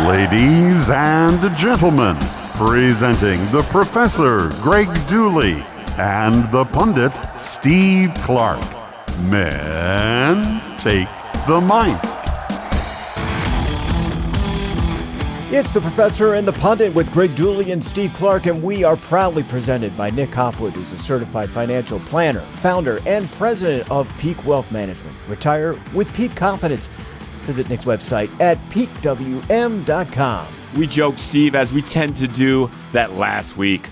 Ladies and gentlemen, presenting the Professor Greg Dooley and the Pundit Steve Clark. Men, take the mic. It's the Professor and the Pundit with Greg Dooley and Steve Clark, and we are proudly presented by Nick Hopwood, who's a certified financial planner, founder, and president of Peak Wealth Management. Retire with peak confidence. Visit Nick's website at peakwm.com. We joked, Steve, as we tend to do, that last week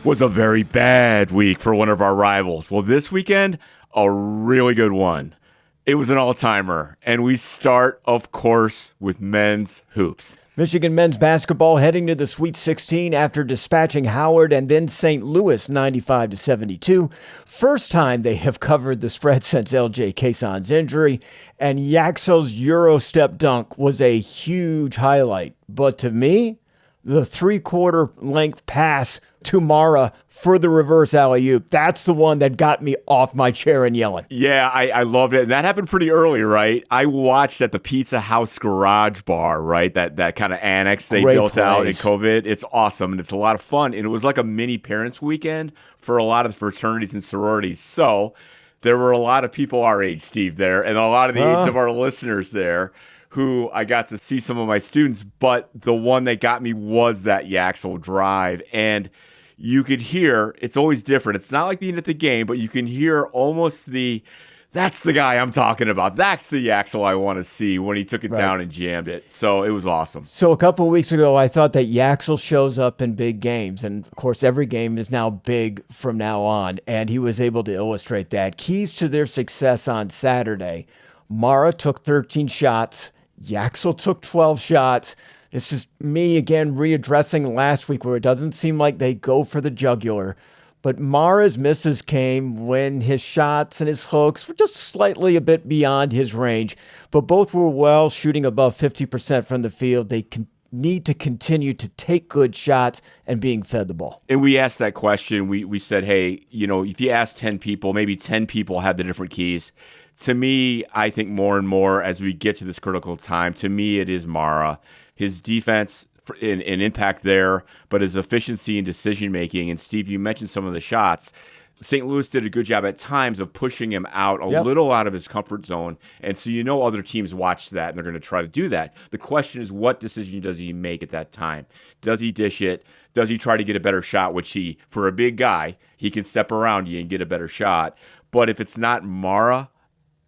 was a very bad week for one of our rivals. Well, this weekend, a really good one. It was an all-timer. And we start, of course, with men's hoops. Michigan men's basketball heading to the Sweet 16 after dispatching Howard and then St. Louis 95-72. First time they have covered the spread since LJ Kasson's injury. And Yaxel's Euro step dunk was a huge highlight. But to me, the three-quarter length pass to Mara for the reverse alley-oop, that's the one that got me off my chair and yelling. Yeah, I loved it. And that happened pretty early, right? I watched at the Pizza House Garage Bar, right? That kind of annex they built out in COVID. It's awesome, and it's a lot of fun. And it was like a mini parents' weekend for a lot of the fraternities and sororities. So there were a lot of people our age, Steve, there, and a lot of the age of our listeners there, who I got to see some of my students. But the one that got me was that Yaxel drive. And you could hear, it's always different. It's not like being at the game, but you can hear almost that's the guy I'm talking about. That's the Yaxel I want to see when he took it down and jammed it. So it was awesome. So a couple of weeks ago, I thought that Yaxel shows up in big games. And of course, every game is now big from now on. And he was able to illustrate that. Keys to their success on Saturday. Mara took 13 shots. Yaxel took 12 shots. This is me, again, readdressing last week where it doesn't seem like they go for the jugular. But Mara's misses came when his shots and his hooks were just slightly a bit beyond his range. But both were well, shooting above 50% from the field. They need to continue to take good shots and being fed the ball. And we asked that question. We said, hey, if you ask 10 people, maybe 10 people had the different keys. To me, I think more and more as we get to this critical time, to me, it is Mara. His defense and impact there, but his efficiency and decision-making. And, Steve, you mentioned some of the shots. St. Louis did a good job at times of pushing him out a little out of his comfort zone. And so other teams watch that, and they're going to try to do that. The question is, what decision does he make at that time? Does he dish it? Does he try to get a better shot, which for a big guy, he can step around you and get a better shot. But if it's not Mara,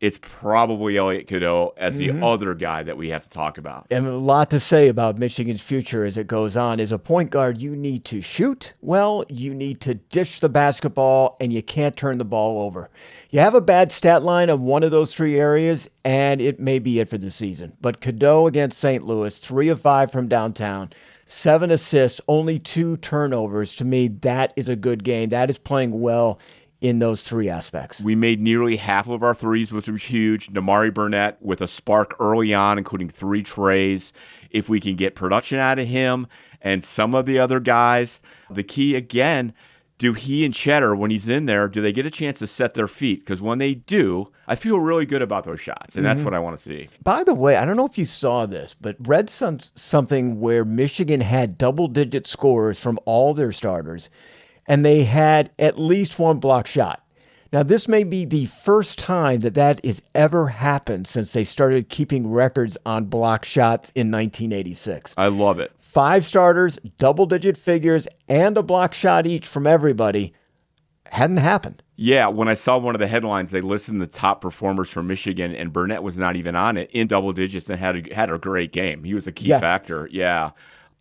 it's probably Elliot Cadeau as the other guy that we have to talk about. And a lot to say about Michigan's future as it goes on. As a point guard, you need to shoot well, you need to dish the basketball, and you can't turn the ball over. You have a bad stat line of one of those three areas, and it may be it for the season. But Cadeau against St. Louis, 3 of 5 from downtown, 7 assists, only 2 turnovers. To me, that is a good game. That is playing well in those three aspects. We made nearly half of our threes, which was huge. Damari Burnett with a spark early on, including 3 trays. If we can get production out of him and some of the other guys, the key again, do he and Cheddar, when he's in there, do they get a chance to set their feet? Because when they do, I feel really good about those shots, and that's what I want to see. By the way, I don't know if you saw this, but read something where Michigan had double-digit scores from all their starters, and they had at least 1 block shot. Now, this may be the first time that has ever happened since they started keeping records on block shots in 1986. I love it. 5 starters, double-digit figures, and a block shot each from everybody. Hadn't happened. Yeah, when I saw one of the headlines, they listed the top performers from Michigan, and Burnett was not even on it, in double digits, and had a great game. He was a key factor. Yeah.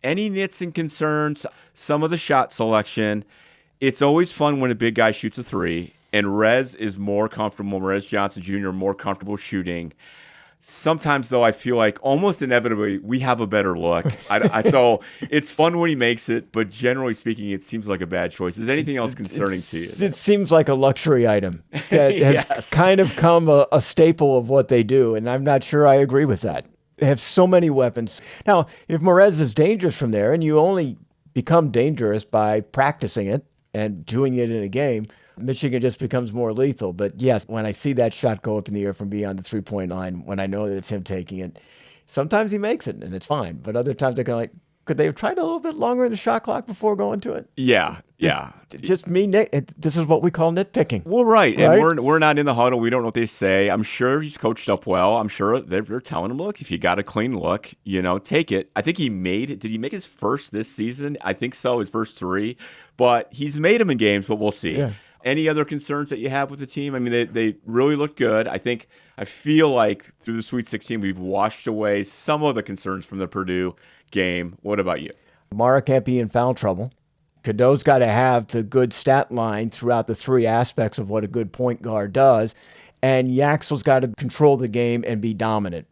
Any nits and concerns? Some of the shot selection. It's always fun when a big guy shoots a 3, and Rez Johnson Jr., more comfortable shooting. Sometimes, though, I feel like almost inevitably we have a better look. So it's fun when he makes it, but generally speaking, it seems like a bad choice. Is anything else concerning to you? It seems like a luxury item that has kind of come a staple of what they do, and I'm not sure I agree with that. They have so many weapons. Now, if Morez is dangerous from there, and you only become dangerous by practicing it and doing it in a game, Michigan just becomes more lethal. But yes, when I see that shot go up in the air from beyond the 3-point line, when I know that it's him taking it, sometimes he makes it and it's fine. But other times they're kind of like, could they have tried a little bit longer in the shot clock before going to it? Yeah. Just me, Nick. This is what we call nitpicking. Well, right. And we're not in the huddle. We don't know what they say. I'm sure he's coached up well. I'm sure they're telling him, look, if you got a clean look, take it. I think he made it. Did he make his first this season? I think so, his first 3. But he's made them in games, but we'll see. Yeah. Any other concerns that you have with the team? I mean, they really look good. I feel like through the Sweet 16, we've washed away some of the concerns from the Purdue game. What about you? Mara can't be in foul trouble. Cadeau's got to have the good stat line throughout the 3 aspects of what a good point guard does. And Yaxel's got to control the game and be dominant.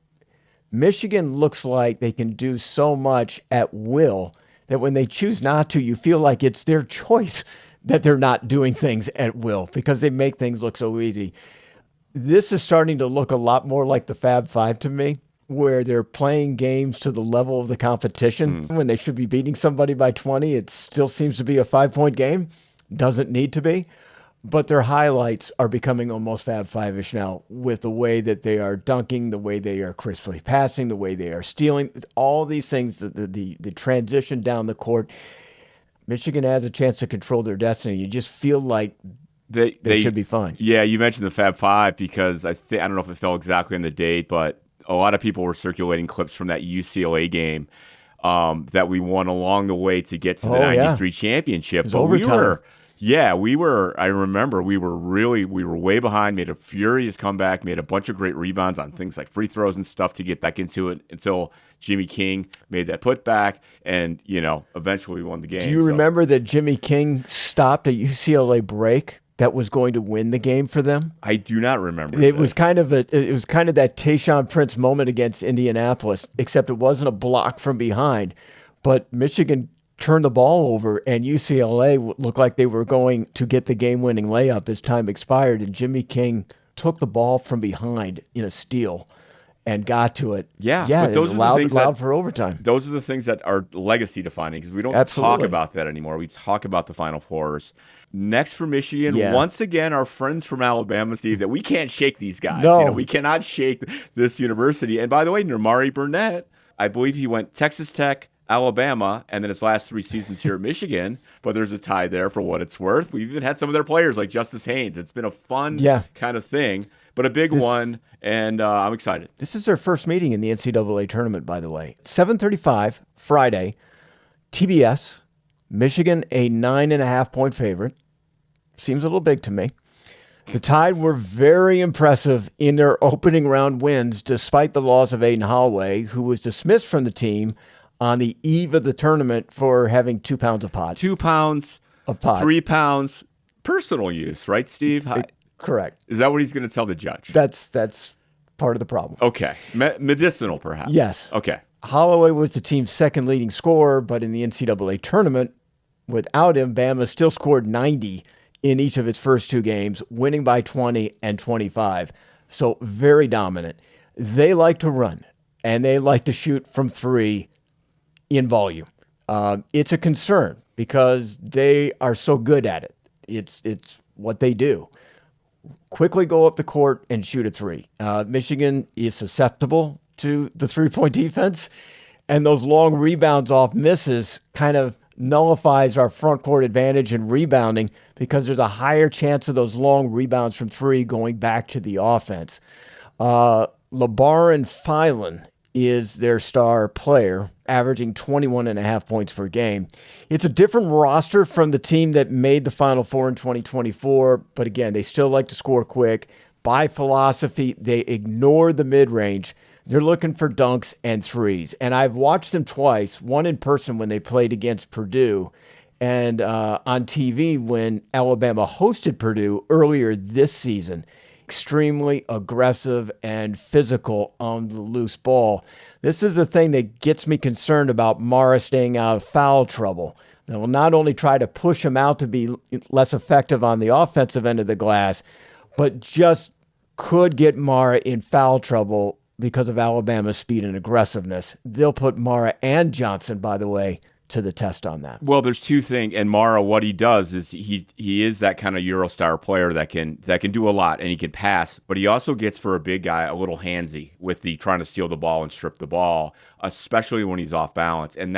Michigan looks like they can do so much at will that when they choose not to, you feel like it's their choice that they're not doing things at will because they make things look so easy. This is starting to look a lot more like the Fab Five to me, where they're playing games to the level of the competition. When they should be beating somebody by 20, it still seems to be a 5-point game. Doesn't need to be. But their highlights are becoming almost Fab Five-ish now with the way that they are dunking, the way they are crisply passing, the way they are stealing, all these things, the transition down the court. Michigan has a chance to control their destiny. You just feel like they should be fine. Yeah, you mentioned the Fab Five because I don't know if it fell exactly on the date, but a lot of people were circulating clips from that UCLA game that we won along the way to get to the 93 championship. But overtime. I remember we were way behind, made a furious comeback, made a bunch of great rebounds on things like free throws and stuff to get back into it until Jimmy King made that putback, and eventually we won the game. Do you remember that Jimmy King stopped a UCLA break that was going to win the game for them? I do not remember. It was kind of that Tayshaun Prince moment against Indianapolis, except it wasn't a block from behind, but Michigan turned the ball over, and UCLA looked like they were going to get the game-winning layup as time expired, and Jimmy King took the ball from behind in a steal and got to it. Yeah, but those are the things allowed for overtime. Those are the things that are legacy defining because we don't Absolutely. talk about that anymore. We talk about the Final Fours. Next for Michigan, Yeah. once again, our friends from Alabama, Steve, that we can't shake these guys. No. We cannot shake this university. And by the way, Nermari Burnett, I believe he went Texas Tech, Alabama, and then his last 3 seasons here at Michigan. But there's a tie there for what it's worth. We've even had some of their players like Justice Haynes. It's been a fun kind of thing, but a big one, and I'm excited. This is their first meeting in the NCAA tournament, by the way. 7:35 Friday, TBS, Michigan a 9.5-point favorite. Seems a little big to me. The Tide were very impressive in their opening round wins, despite the loss of Aiden Holloway, who was dismissed from the team on the eve of the tournament for having 2 pounds of pot. 2 pounds of pot. 3 pounds personal use, right, Steve? Correct. Is that what he's going to tell the judge? That's part of the problem. Okay. Medicinal, perhaps. Yes. Okay. Holloway was the team's second leading scorer, but in the NCAA tournament, without him, Bama still scored 90 in each of its first 2 games, winning by 20 and 25. So very dominant. They like to run, and they like to shoot from 3 in volume. It's a concern because they are so good at it. It's what they do. Quickly go up the court and shoot a 3. Michigan is susceptible to the 3-point defense, and those long rebounds off misses kind of nullifies our front court advantage in rebounding because there's a higher chance of those long rebounds from 3 going back to the offense. LeBaron Phelan is their star player, averaging 21.5 points per game. It's a different roster from the team that made the Final Four in 2024, but again, they still like to score quick. By philosophy, they ignore the mid-range. They're looking for dunks and 3s. And I've watched them twice, one in person when they played against Purdue, and on TV when Alabama hosted Purdue earlier this season. Extremely aggressive and physical on the loose ball. This is the thing that gets me concerned about Mara staying out of foul trouble. They will not only try to push him out to be less effective on the offensive end of the glass, but just could get Mara in foul trouble because of Alabama's speed and aggressiveness. They'll put Mara and Johnson, by the way, to the test on that. Well, there's two things, and Mara, what he does is he is that kind of Eurostar player that can do a lot, and he can pass, but he also gets, for a big guy, a little handsy with the trying to steal the ball and strip the ball, especially when he's off balance, and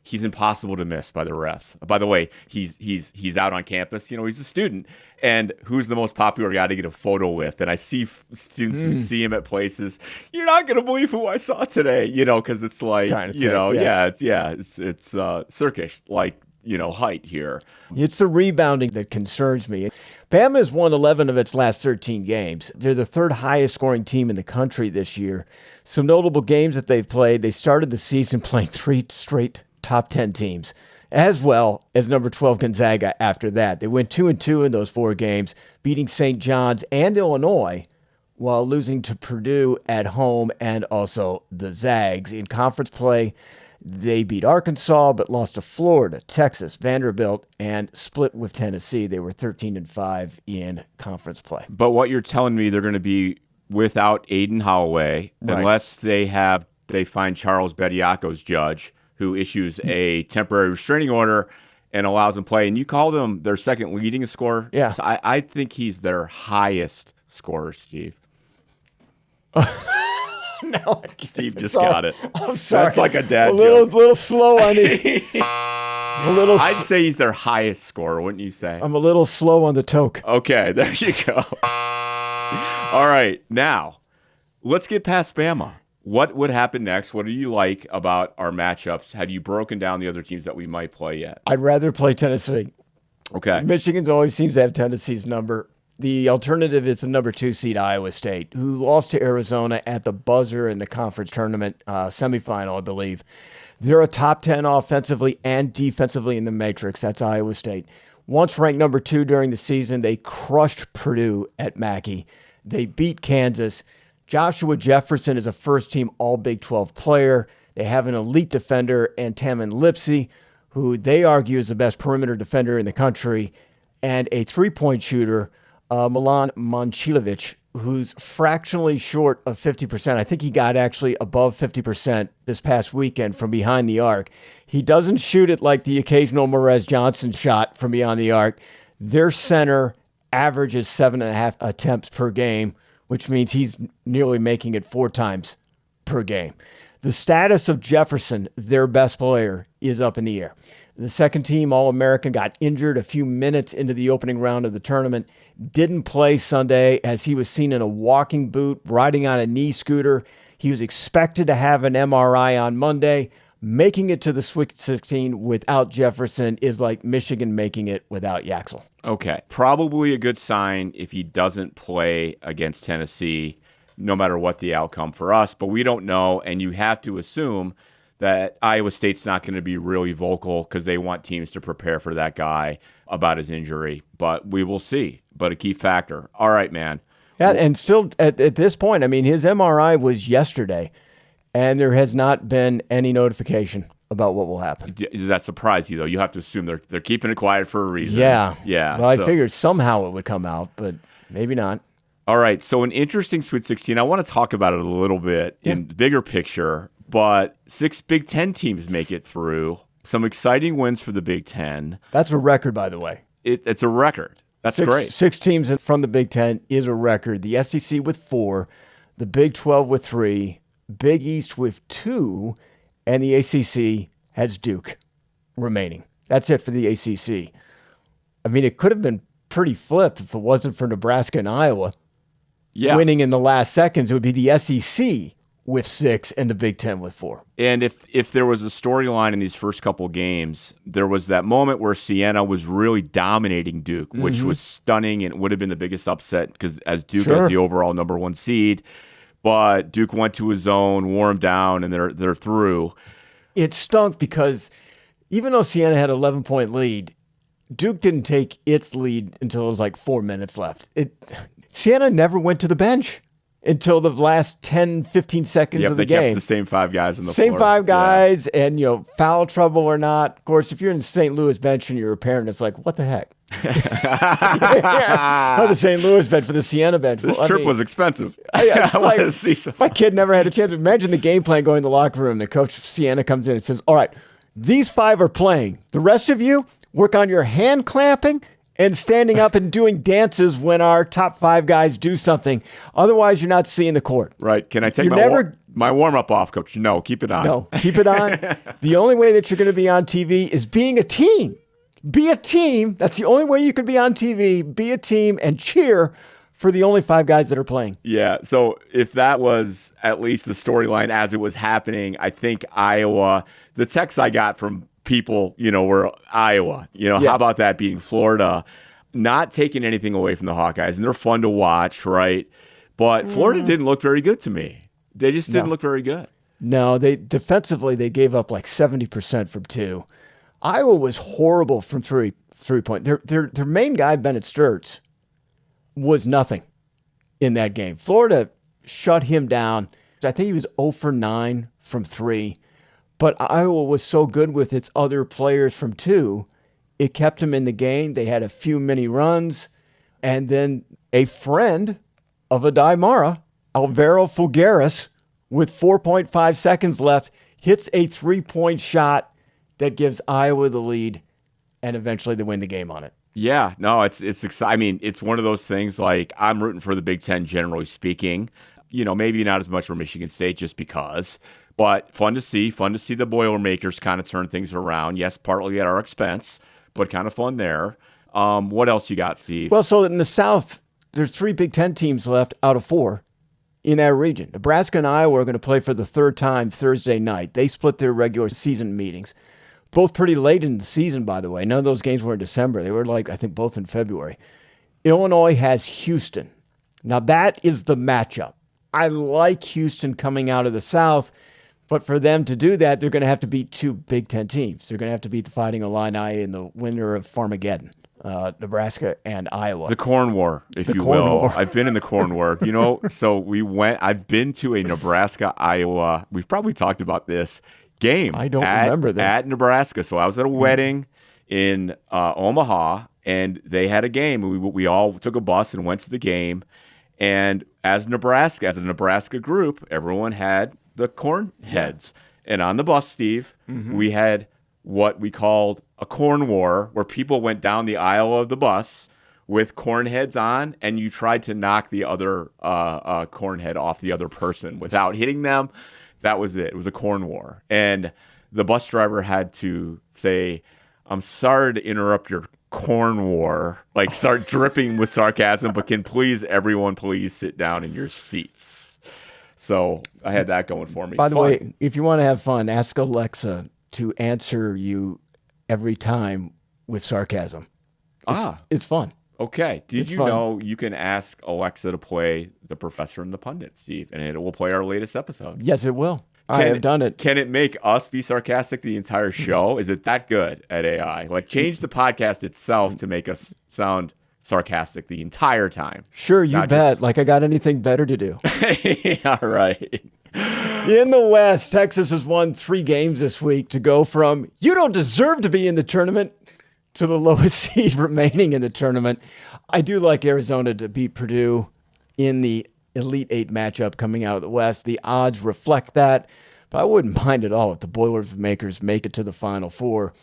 he's impossible to miss by the refs. By the way, he's out on campus. He's a student. And who's the most popular guy to get a photo with? And I see students who see him at places. You're not going to believe who I saw today, because it's like, kind of it's circus, like, height here. It's the rebounding that concerns me. Bama has won 11 of its last 13 games. They're the third highest scoring team in the country this year. Some notable games that they've played. They started the season playing 3 straight top 10 teams, as well as number 12 Gonzaga after that. They went 2-2 in those 4 games, beating St. John's and Illinois while losing to Purdue at home and also the Zags. In conference play, they beat Arkansas but lost to Florida, Texas, Vanderbilt, and split with Tennessee. They were 13-5 in conference play. But what you're telling me, they're going to be without Aiden Holloway, right, unless they find Charles Bediako's judge, who issues a temporary restraining order and allows them play. And you called him their second leading scorer. Yeah. So I think he's their highest scorer, Steve. No, Steve just got it. I'm sorry. That's like a dad joke. A little slow on the... I'd say he's their highest scorer, wouldn't you say? I'm a little slow on the toke. Okay, there you go. All right, now, let's get past Bama. What would happen next? What do you like about our matchups? Have you broken down the other teams that we might play yet? I'd rather play Tennessee. Okay. Michigan always seems to have Tennessee's number. The alternative is the number 2 seed Iowa State, who lost to Arizona at the buzzer in the conference tournament semifinal, I believe. They're a top 10 offensively and defensively in the matrix. That's Iowa State. Once ranked number 2 during the season, they crushed Purdue at Mackey. They beat Kansas. Joshua Jefferson is a first-team All-Big 12 player. They have an elite defender, Antamin Lipsey, who they argue is the best perimeter defender in the country, and a three-point shooter, Milan Momcilovic, who's fractionally short of 50%. I think he got actually above 50% this past weekend from behind the arc. He doesn't shoot it like the occasional Morez Johnson shot from beyond the arc. Their center averages 7.5 attempts per game, which means he's nearly making it 4 times per game. The status of Jefferson, their best player, is up in the air. The second team All-American got injured a few minutes into the opening round of the tournament, didn't play Sunday as he was seen in a walking boot, riding on a knee scooter. He was expected to have an MRI on Monday. Making it to the Sweet 16 without Jefferson is like Michigan making it without Yaxel. Okay. Probably a good sign if he doesn't play against Tennessee, no matter what the outcome for us, but we don't know, and you have to assume that Iowa State's not going to be really vocal because they want teams to prepare for that guy about his injury, but we will see. But a key factor. All right, man. Yeah, and still at this point, I mean, his MRI was yesterday, and there has not been any notification about what will happen. Does that surprise you, though? You have to assume they're keeping it quiet for a reason. Yeah. Yeah. Well, I figured somehow it would come out, but maybe not. All right, so an interesting Sweet 16. I want to talk about it a little bit in the bigger picture, but 6 Big Ten teams make it through. Some exciting wins for the Big Ten. That's a record, by the way. It's a record. That's great. 6 teams from the Big Ten is a record. The SEC with 4, the Big 12 with 3, Big East with 2, and the ACC has Duke remaining. That's it for the ACC. I mean, it could have been pretty flipped if it wasn't for Nebraska and Iowa. Yeah. Winning in the last seconds. It would be the SEC with 6 and the Big Ten with 4. And if there was a storyline in these first couple games, there was that moment where Siena was really dominating Duke, which was stunning and would have been the biggest upset because as Duke has the overall number 1 seed. But Duke went to his zone, wore him down, and they're through. It stunk because even though Siena had an 11-point lead, Duke didn't take its lead until it was like 4 minutes left. Siena never went to the bench until the last 10, 15 seconds of the game. They kept the same 5 guys on the floor. Same 5 guys, and foul trouble or not. Of course, if you're in the St. Louis bench and you're a parent, it's like, what the heck? Not the St. Louis bench for the Siena bench. This trip was expensive. Like, my kid never had a chance. Imagine the game plan going in the locker room. The coach of Siena comes in and says, all right, These 5 are playing. The rest of you, work on your hand clapping and standing up and doing dances when our top 5 guys do something. Otherwise, you're not seeing the court. Right. Can I take my warm-up off, Coach? No, keep it on. No, keep it on. The only way that you're going to be on TV is being a team. Be a team. That's the only way you can be on TV. Be a team and cheer for the only 5 guys that are playing. Yeah, so if that was at least the storyline as it was happening, I think Iowa, the texts I got from people, were Iowa. How about that being Florida? Not taking anything away from the Hawkeyes, and they're fun to watch, right? But Florida didn't look very good to me. They just didn't look very good. No, defensively, they gave up like 70% from 2. Iowa was horrible from three-point. Their main guy, Bennett Sturts, was nothing in that game. Florida shut him down. I think he was 0 for 9 from 3. But Iowa was so good with its other players from 2, it kept them in the game. They had a few mini runs. And then a friend of Adai Mara, Alvaro Figueres, with 4.5 seconds left, hits a 3-point shot that gives Iowa the lead, and eventually they win the game on it. Yeah, no, it's exciting. I mean, it's one of those things like I'm rooting for the Big Ten, generally speaking. Maybe not as much for Michigan State just because, but fun to see the Boilermakers kind of turn things around. Yes, partly at our expense, but kind of fun there. What else you got, Steve? Well, so in the South, there's 3 Big Ten teams left out of 4 in that region. Nebraska and Iowa are going to play for the 3rd time Thursday night. They split their regular season meetings. Both pretty late in the season, by the way. None of those games were in December. They were I think both in February. Illinois has Houston. Now, that is the matchup. I like Houston coming out of the South, but for them to do that, they're going to have to beat 2 Big Ten teams. They're going to have to beat the Fighting Illini and the winner of Farmageddon, Nebraska and Iowa. The Corn War, if you will. I've been in the Corn War. So I've been to a Nebraska-Iowa, we've probably talked about this, game. I don't remember this. At Nebraska. So I was at a wedding in Omaha, and they had a game. We all took a bus and went to the game. And as a Nebraska group, everyone had the corn heads. And on the bus, Steve, we had what we called a corn war, where people went down the aisle of the bus with corn heads on, and you tried to knock the other corn head off the other person without hitting them. That was it. It was a corn war. And the bus driver had to say, "I'm sorry to interrupt your corn war," start dripping with sarcasm, but can everyone please sit down in your seats? So I had that going for me. By the way, if you want to have fun, ask Alexa to answer you every time with sarcasm. It's fun. Okay. Did you know you can ask Alexa to play The Professor and the Pundit, Steve, and it will play our latest episode? Yes, it will. I have done it. Can it make us be sarcastic the entire show? Is it that good at AI? Change the podcast itself to make us sound sarcastic the entire time. Sure, you bet. I got anything better to do. All right. In the West, Texas has won 3 games this week to go from you don't deserve to be in the tournament to the lowest seed remaining in the tournament. I do like Arizona to beat Purdue in the Elite 8 matchup coming out of the West. The odds reflect that, but I wouldn't mind at all if the Boilermakers make it to the Final Four.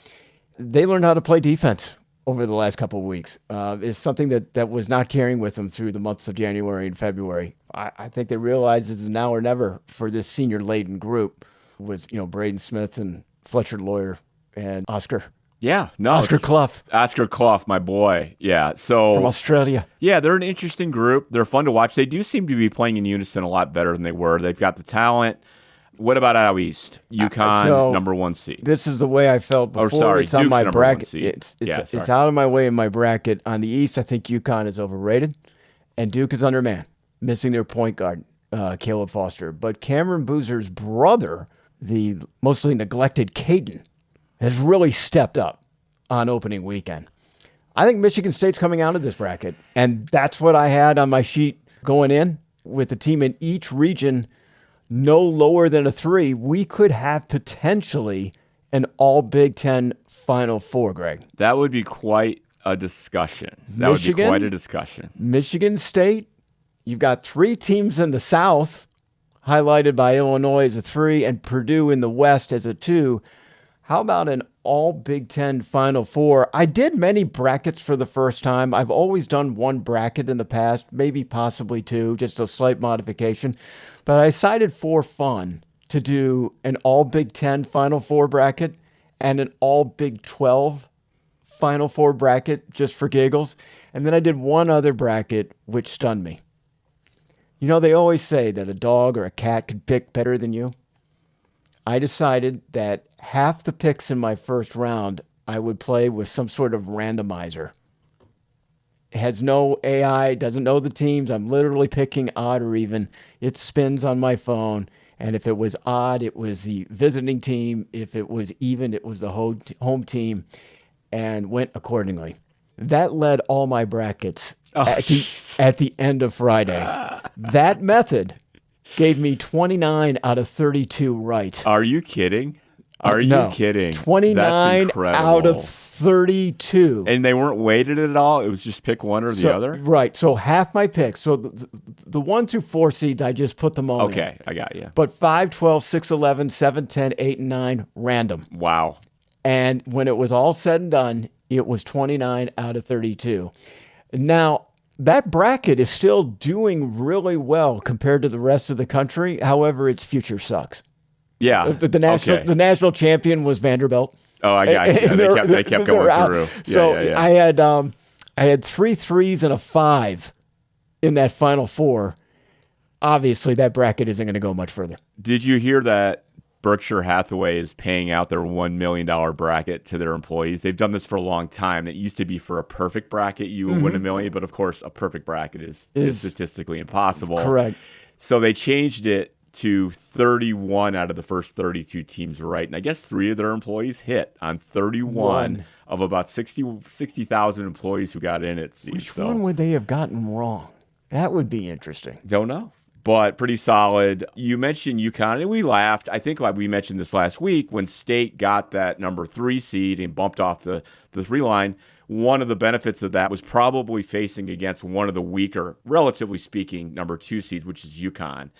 They learned how to play defense over the last couple of weeks. It's something that was not carrying with them through the months of January and February. I think they realize it's now or never for this senior-laden group with Braden Smith and Fletcher Lawyer and Oscar. Yeah, no. Oscar Clough, my boy. Yeah, so from Australia. Yeah, they're an interesting group. They're fun to watch. They do seem to be playing in unison a lot better than they were. They've got the talent. What about out East? UConn, number 1 seed. This is the way I felt before. It's on my bracket. It's out of my way in my bracket. On the East, I think UConn is overrated, and Duke is undermanned, missing their point guard, Caleb Foster. But Cameron Boozer's brother, the mostly neglected Caden, has really stepped up on opening weekend. I think Michigan State's coming out of this bracket, and that's what I had on my sheet going in with the team in each region no lower than a 3. We could have potentially an all Big Ten Final Four, Greg. That would be quite a discussion. Michigan State, you've got 3 teams in the South, highlighted by Illinois as a 3 and Purdue in the West as a 2. How about an all Big Ten Final Four? I did many brackets for the first time. I've always done one bracket in the past, maybe possibly two, just a slight modification. But I decided for fun to do an all Big Ten Final Four bracket and an all Big 12 Final Four bracket just for giggles. And then I did one other bracket, which stunned me. You know, they always say that a dog or a cat could pick better than you. I decided that half the picks in my first round, I would play with some sort of randomizer. It has no AI, doesn't know the teams. I'm literally picking odd or even. It spins on my phone. And if it was odd, it was the visiting team. If it was even, it was the home team, and went accordingly. That led all my brackets at the end of Friday. That method gave me 29 out of 32 right. Are you kidding? Are you kidding? 29 out of 32. And they weren't weighted at all? It was just pick one or the other? Right. So half my picks. So the 1 through 4 seeds, I just put them all in. Okay, I got you. But 5, 12, 6, 11, 7, 10, 8, and 9, random. Wow. And when it was all said and done, it was 29 out of 32. Now, that bracket is still doing really well compared to the rest of the country. However, its future sucks. Yeah. The national champion was Vanderbilt. Oh, I got you. They kept going through. So I had 3 3s and a 5 in that Final Four. Obviously, that bracket isn't going to go much further. Did you hear that Berkshire Hathaway is paying out their $1 million bracket to their employees? They've done this for a long time. It used to be for a perfect bracket, you would win $1 million, but of course, a perfect bracket is statistically impossible. Correct. So they changed it to 31 out of the first 32 teams right. And I guess 3 of their employees hit on 31 of about 60,000 employees who got in it, Steve. Which one would they have gotten wrong? That would be interesting. Don't know. But pretty solid. You mentioned UConn, and we laughed. I think we mentioned this last week when State got that number 3 seed and bumped off the 3 line. One of the benefits of that was probably facing against one of the weaker, relatively speaking, number 2 seeds, which is UConn.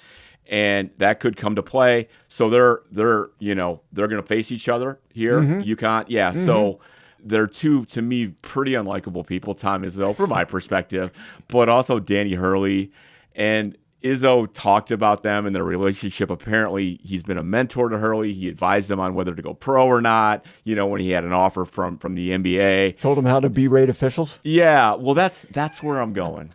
And that could come to play. So they're going to face each other here. UConn, yeah. So they're two, to me, pretty unlikable people. Tom Izzo, from my perspective, but also Danny Hurley. And Izzo talked about them and their relationship. Apparently, he's been a mentor to Hurley. He advised him on whether to go pro or not, when he had an offer from the NBA. Told him how to berate officials? Yeah, well, that's where I'm going.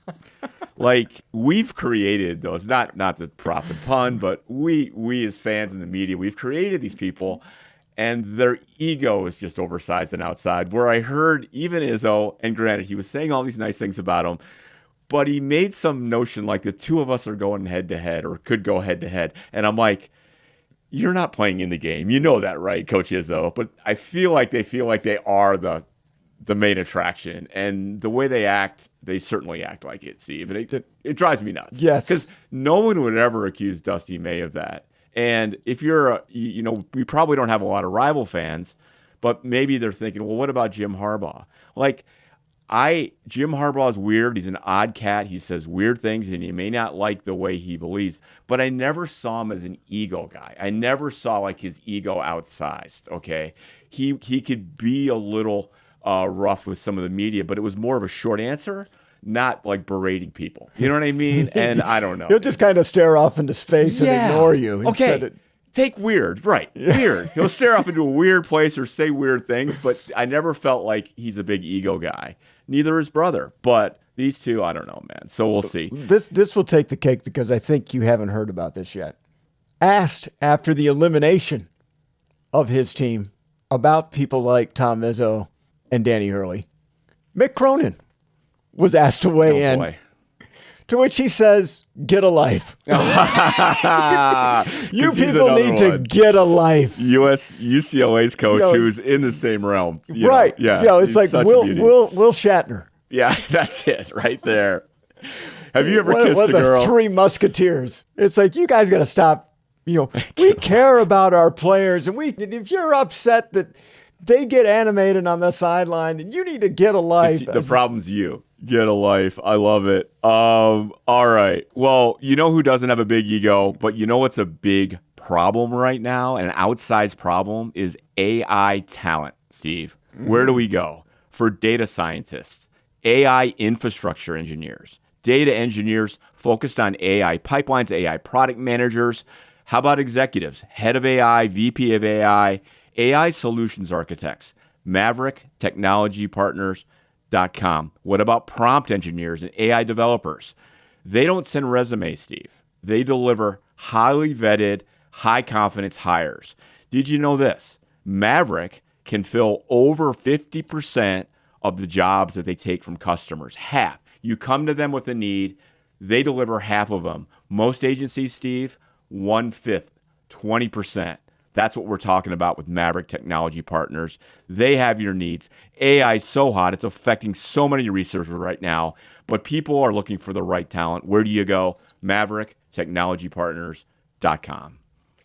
Like, we've created those, not the Prof and Pun, but we as fans in the media, we've created these people, and their ego is just oversized and outside, where I heard even Izzo, and granted, he was saying all these nice things about him, but he made some notion like the two of us are going head-to-head or could go head-to-head. And I'm like, you're not playing in the game. You know that, right, Coach Izzo? But I feel like they are the main attraction. And the way they act, they certainly act like it, Steve. And it drives me nuts. Yes. Because no one would ever accuse Dusty May of that. And if you're, we probably don't have a lot of rival fans, but maybe they're thinking, well, what about Jim Harbaugh? Like, Jim Harbaugh is weird. He's an odd cat. He says weird things, and you may not like the way he believes. But I never saw him as an ego guy. I never saw like his ego outsized. Okay, he could be a little rough with some of the media, but it was more of a short answer, not like berating people. You know what I mean? And I don't know. He'll just kind of stare off into space and ignore you. Okay. Take weird, right? Weird. He'll stare off into a weird place or say weird things, but I never felt like he's a big ego guy. Neither his brother, but these two, I don't know, man. So we'll see. This will take the cake because I think you haven't heard about this yet. Asked after the elimination of his team about people like Tom Izzo and Danny Hurley, Mick Cronin was asked to weigh in. Boy. To which he says, get a life. You people need to get a life. UCLA's coach who's in the same realm. Right. Yeah. It's like Will Shatner. Yeah, that's it right there. Have you ever kissed a girl? The 3 Musketeers. It's like, you guys got to stop. We care about our players. And if you're upset that they get animated on the sideline, then you need to get a life. The problem's you. Get a life. I love it. All right. Well, you know who doesn't have a big ego, but you know what's a big problem right now, an outsized problem, is AI talent, Steve. Where do we go? For data scientists, AI infrastructure engineers, data engineers focused on AI pipelines, AI product managers. How about executives? Head of AI, VP of AI, AI solutions architects, Maverick Technology Partners.com. What about prompt engineers and AI developers? They don't send resumes, Steve. They deliver highly vetted, high confidence hires. Did you know this? Maverick can fill over 50% of the jobs that they take from customers. Half. You come to them with a need, they deliver half of them. Most agencies, Steve, 1/5, 20%. That's what we're talking about with Maverick Technology Partners. They have your needs. AI is so hot, it's affecting so many researchers right now, but people are looking for the right talent. Where do you go? MaverickTechnologyPartners.com.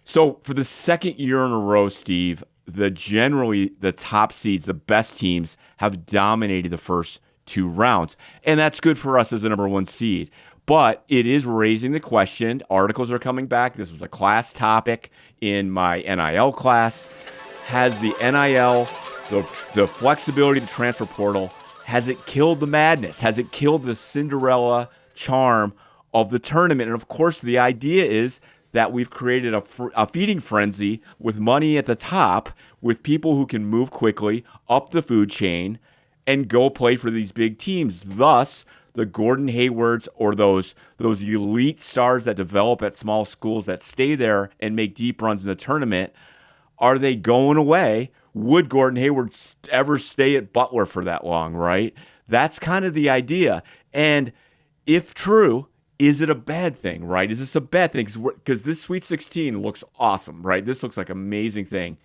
So for the second year in a row, Steve, generally the top seeds, the best teams, have dominated the first two rounds. And that's good for us as the number one seed. But it is raising the question. Articles are coming back. This was a class topic in my NIL class. Has the NIL, the flexibility of the transfer portal, has it killed the madness? Has it killed the Cinderella charm of the tournament? And of course, the idea is that we've created a feeding frenzy with money at the top, with people who can move quickly up the food chain and go play for these big teams. Thus, the Gordon Haywards or those elite stars that develop at small schools that stay there and make deep runs in the tournament, are they going away? Would Gordon Hayward ever stay at Butler for that long, right? That's kind of the idea. And if true, is it a bad thing, right? Is this a bad thing? Because this Sweet 16 looks awesome, right? This looks like an amazing thing.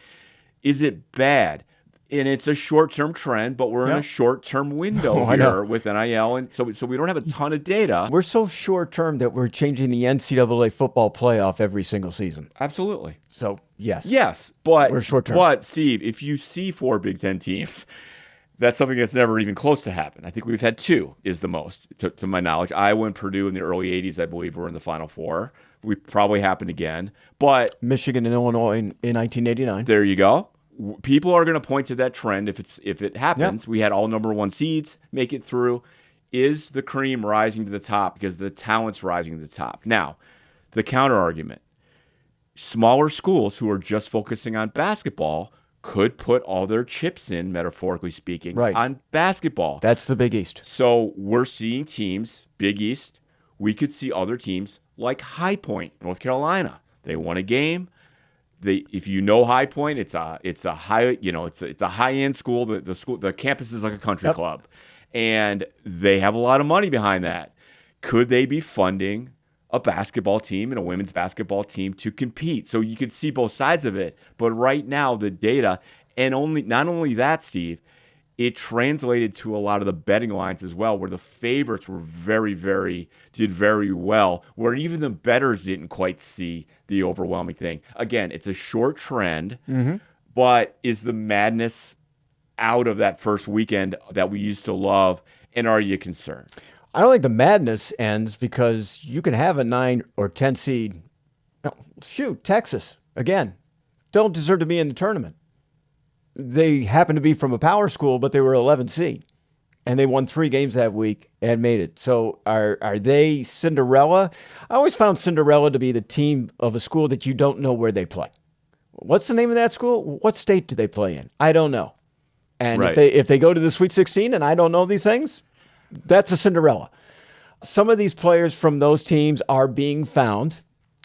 Is it bad? And it's a short-term trend, but we're in a short-term window here with NIL, and so we don't have a ton of data. We're so short-term that we're changing the NCAA football playoff every single season. Absolutely. So, yes. Yes, but we're short-term. But, Steve, if you see 4 Big Ten teams, that's something that's never even close to happen. I think we've had 2 is the most, to my knowledge. Iowa and Purdue in the early 80s, I believe, were in the Final Four. We probably happen again. But Michigan and Illinois in 1989. There you go. People are going to point to that trend if it happens. Yep. We had all number 1 seeds make it through. Is the cream rising to the top because the talent's rising to the top? Now, the counter argument: smaller schools who are just focusing on basketball could put all their chips in, metaphorically speaking, on basketball. That's the Big East. So we're seeing teams, Big East. We could see other teams like High Point, North Carolina. They won a game. If you know High Point, it's a high end school. The campus is like a country club, and they have a lot of money behind that. Could they be funding a basketball team and a women's basketball team to compete? So you could see both sides of it. But right now, the data, and not only that, Steve, it translated to a lot of the betting lines as well, where the favorites were did very well, where even the bettors didn't quite see the overwhelming thing. Again, it's a short trend, but is the madness out of that first weekend that we used to love, and are you concerned? I don't think the madness ends because you can have a 9 or 10 seed. No, shoot, Texas, again, don't deserve to be in the tournament. They happen to be from a power school, but they were 11 seed, and they won 3 games that week and made it. So are they Cinderella? I always found Cinderella to be the team of a school that you don't know where they play. What's the name of that school? What state do they play in? I don't know. And if they go to the Sweet 16 and I don't know these things, that's a Cinderella. Some of these players from those teams are being found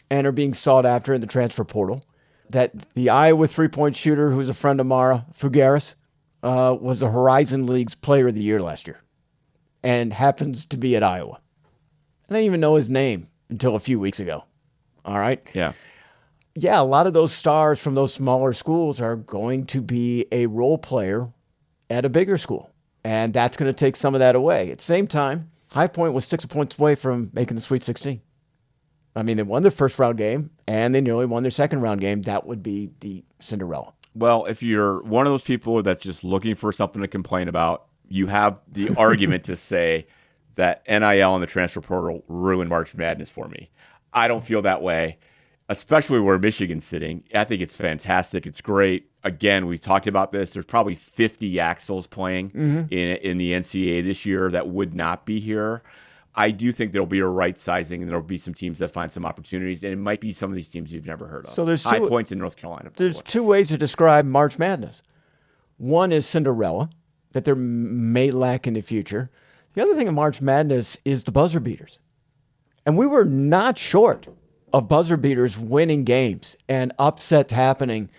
and are being sought after in the transfer portal. That the Iowa 3-point shooter, who's a friend of Mara, Figueres, was the Horizon League's Player of the Year last year and happens to be at Iowa. I didn't even know his name until a few weeks ago. All right? Yeah. Yeah, a lot of those stars from those smaller schools are going to be a role player at a bigger school, and that's going to take some of that away. At the same time, High Point was 6 points away from making the Sweet 16. I mean, they won their first round game, and they nearly won their second round game. That would be the Cinderella. Well, if you're one of those people that's just looking for something to complain about, you have the argument to say that NIL and the transfer portal ruined March Madness for me. I don't feel that way. especially where Michigan's sitting. I think it's fantastic. It's great. Again, we talked about this. There's probably 50 Yaxles playing in the NCAA this year that would not be here. I do think there'll be a right sizing, and there'll be some teams that find some opportunities, and it might be some of these teams you've never heard of. So there's High Point's in North Carolina. There's two ways to describe March Madness. One is Cinderella, that there may lack in the future. The other thing in March Madness is the buzzer beaters. And we were not short of buzzer beaters winning games and upsets happening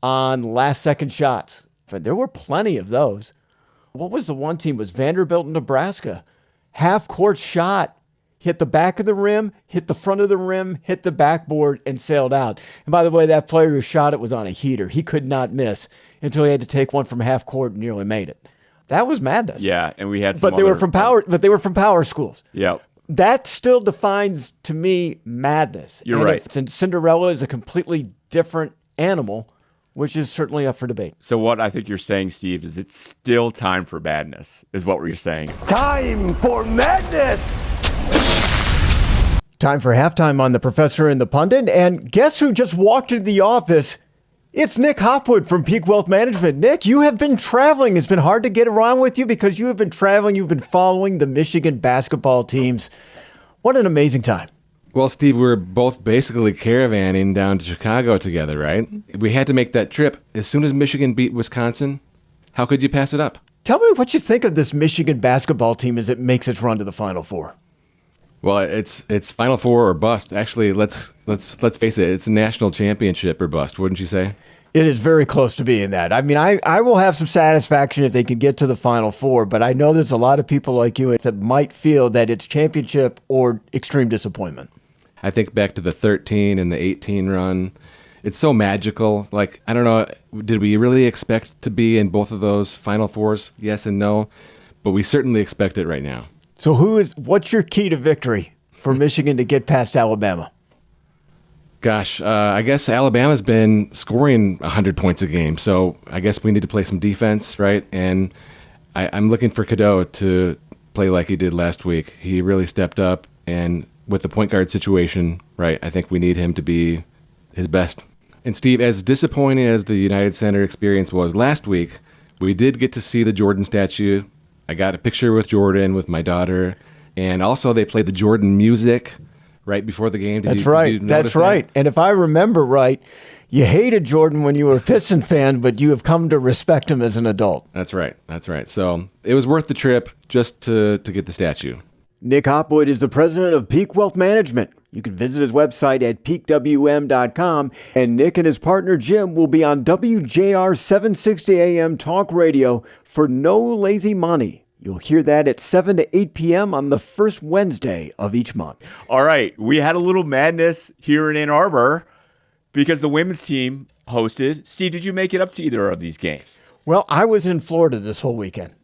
on last-second shots. But there were plenty of those. What was the one team? It was Vanderbilt in Nebraska. Half-court shot, hit the back of the rim, hit the front of the rim, hit the backboard, and sailed out. And by the way, that player who shot it was on a heater. He could not miss until he had to take one from half-court and nearly made it. That was madness. Yeah, and we had some But they were from power schools. Yep. That still defines, to me, madness. You're right. And Cinderella is a completely different animal, which is certainly up for debate. So what I think you're saying, Steve, is it's still time for madness, is what you're saying. Time for madness! Time for halftime on The Professor and the Pundit. And guess who just walked into the office? It's Nick Hopwood from Peak Wealth Management. Nick, you have been traveling. It's been hard to get around with you because you have been traveling. You've been following the Michigan basketball teams. What an amazing time. Well, Steve, we were both basically caravanning down to Chicago together, right? We had to make that trip. As soon as Michigan beat Wisconsin, how could you pass it up? Tell me what you think of this Michigan basketball team as it makes its run to the Final Four. Well, it's Final Four or bust. Actually, let's face it, it's a national championship or bust, wouldn't you say? It is very close to being that. I mean, I will have some satisfaction if they can get to the Final Four, but I know there's a lot of people like you that might feel that it's championship or extreme disappointment. I think back to the 13 and the 18 run. It's so magical. Like, I don't know, did we really expect to be in both of those Final Fours? Yes and no, but we certainly expect it right now. So what's your key to victory for Michigan to get past Alabama? Gosh, I guess Alabama's been scoring 100 points a game, so I guess we need to play some defense, right? And I'm looking for Cadeau to play like he did last week. He really stepped up, and with the point guard situation, right, I think we need him to be his best. And Steve, as disappointing as the United Center experience was last week, we did get to see the Jordan statue. I got a picture with Jordan with my daughter, and also they played the Jordan music right before the game. That's right. And if I remember right, you hated Jordan when you were a Piston fan, but you have come to respect him as an adult. That's right. So it was worth the trip just to get the statue. Nick Hopwood is the president of Peak Wealth Management. You can visit his website at peakwm.com, and Nick and his partner Jim will be on WJR 760 AM Talk Radio for No Lazy Money. You'll hear that at 7 to 8 p.m. on the first Wednesday of each month. All right, we had a little madness here in Ann Arbor because the women's team hosted. Steve, did you make it up to either of these games? Well, I was in Florida this whole weekend.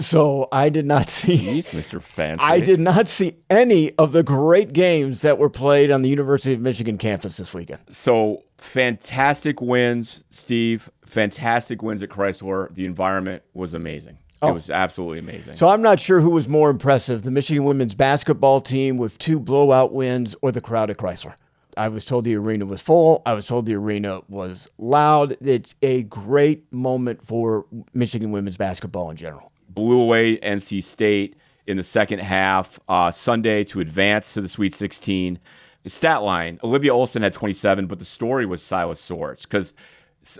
So I did not see. Jeez, Mr. Fancy. I did not see any of the great games that were played on the University of Michigan campus this weekend. So fantastic wins, Steve. Fantastic wins at Chrysler. The environment was amazing. It was absolutely amazing. So I'm not sure who was more impressive, the Michigan women's basketball team with 2 blowout wins or the crowd at Chrysler. I was told the arena was full. I was told the arena was loud. It's a great moment for Michigan women's basketball in general. Blew away NC State in the second half Sunday to advance to the Sweet 16. The stat line, Olivia Olson had 27, but the story was Silas Swords because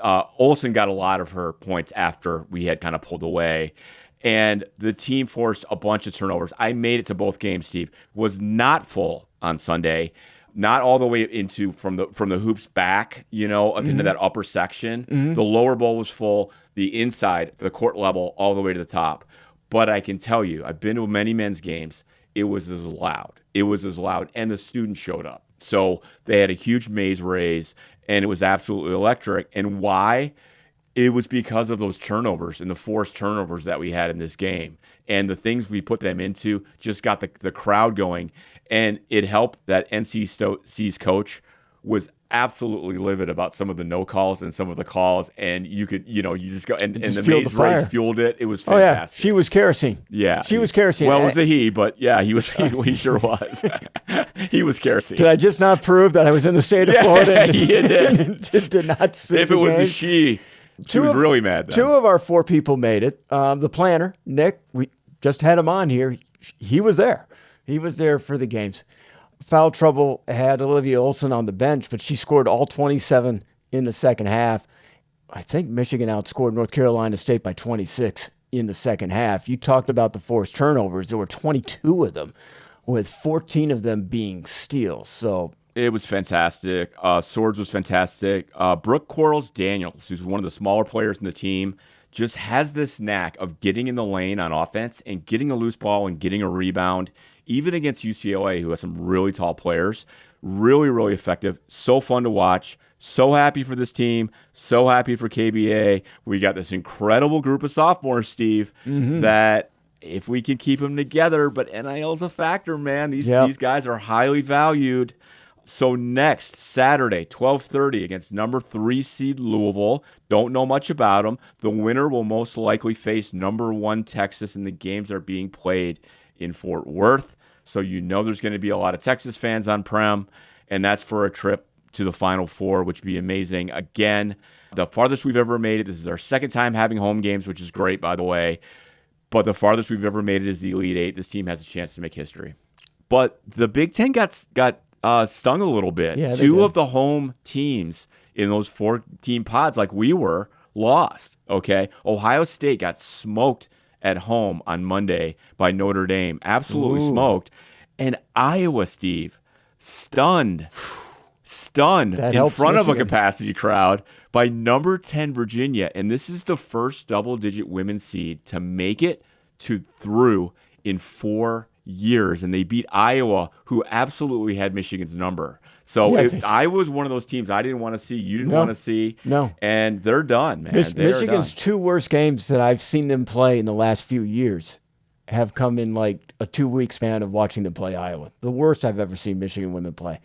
Olson got a lot of her points after we had kind of pulled away. And the team forced a bunch of turnovers. I made it to both games, Steve. Was not full on Sunday. Not all the way into from the hoops back, up into that upper section. The lower bowl was full. The inside, the court level, all the way to the top. But I can tell you, I've been to many men's games. It was as loud. And the students showed up. So they had a huge maze raise, and it was absolutely electric. And why? It was because of those turnovers and the forced turnovers that we had in this game. And the things we put them into just got the crowd going. And it helped that NC's coach was absolutely livid about some of the no calls and some of the calls, and you could, you just go and the fueled Maze the fire. race fueled it. It was Oh yeah, fantastic. she was kerosene. Yeah, she was kerosene. Well, it was a he, but yeah, he was. He sure was. He was kerosene. Did I just not prove that I was in the state of Florida? And you did. did not see If the it was game? a she was really mad. Then. Two of our 4 people made it. The planner, Nick, we just had him on here. He was there. He was there for the games. Foul trouble had Olivia Olson on the bench, but she scored all 27 in the second half. I think Michigan outscored North Carolina State by 26 in the second half. You talked about the forced turnovers. There were 22 of them, with 14 of them being steals. So it was fantastic. Swords was fantastic. Brooke Quarles-Daniels, who's one of the smaller players in the team, just has this knack of getting in the lane on offense and getting a loose ball and getting a rebound, even against UCLA, who has some really tall players. Really, really effective. So fun to watch. So happy for this team. So happy for KBA. We got this incredible group of sophomores, Steve, that if we can keep them together, but NIL's a factor, man. These guys are highly valued. So next Saturday, 12:30 against number 3 seed Louisville. Don't know much about them. The winner will most likely face number 1 Texas, and the games are being played in Fort Worth. So there's going to be a lot of Texas fans on Prem, and that's for a trip to the Final Four, which would be amazing. Again, the farthest we've ever made it. This is our second time having home games, which is great, by the way. But the farthest we've ever made it is the Elite Eight. This team has a chance to make history. But the Big Ten got stung a little bit. Yeah, 2 of the home teams in those 4-team pods, like we were, lost. Okay, Ohio State got smoked at home on Monday by Notre Dame. Absolutely smoked. And Iowa, Steve, stunned in front of a capacity crowd by number 10 Virginia. And this is the first double-digit women's seed to make it through in 4 years. And they beat Iowa, who absolutely had Michigan's number. So I was one of those teams I didn't want to see. You didn't want to see. No. And they're done, man. Michigan's 2 worst games that I've seen them play in the last few years have come in like a 2-week span of watching them play Iowa. The worst I've ever seen Michigan women play.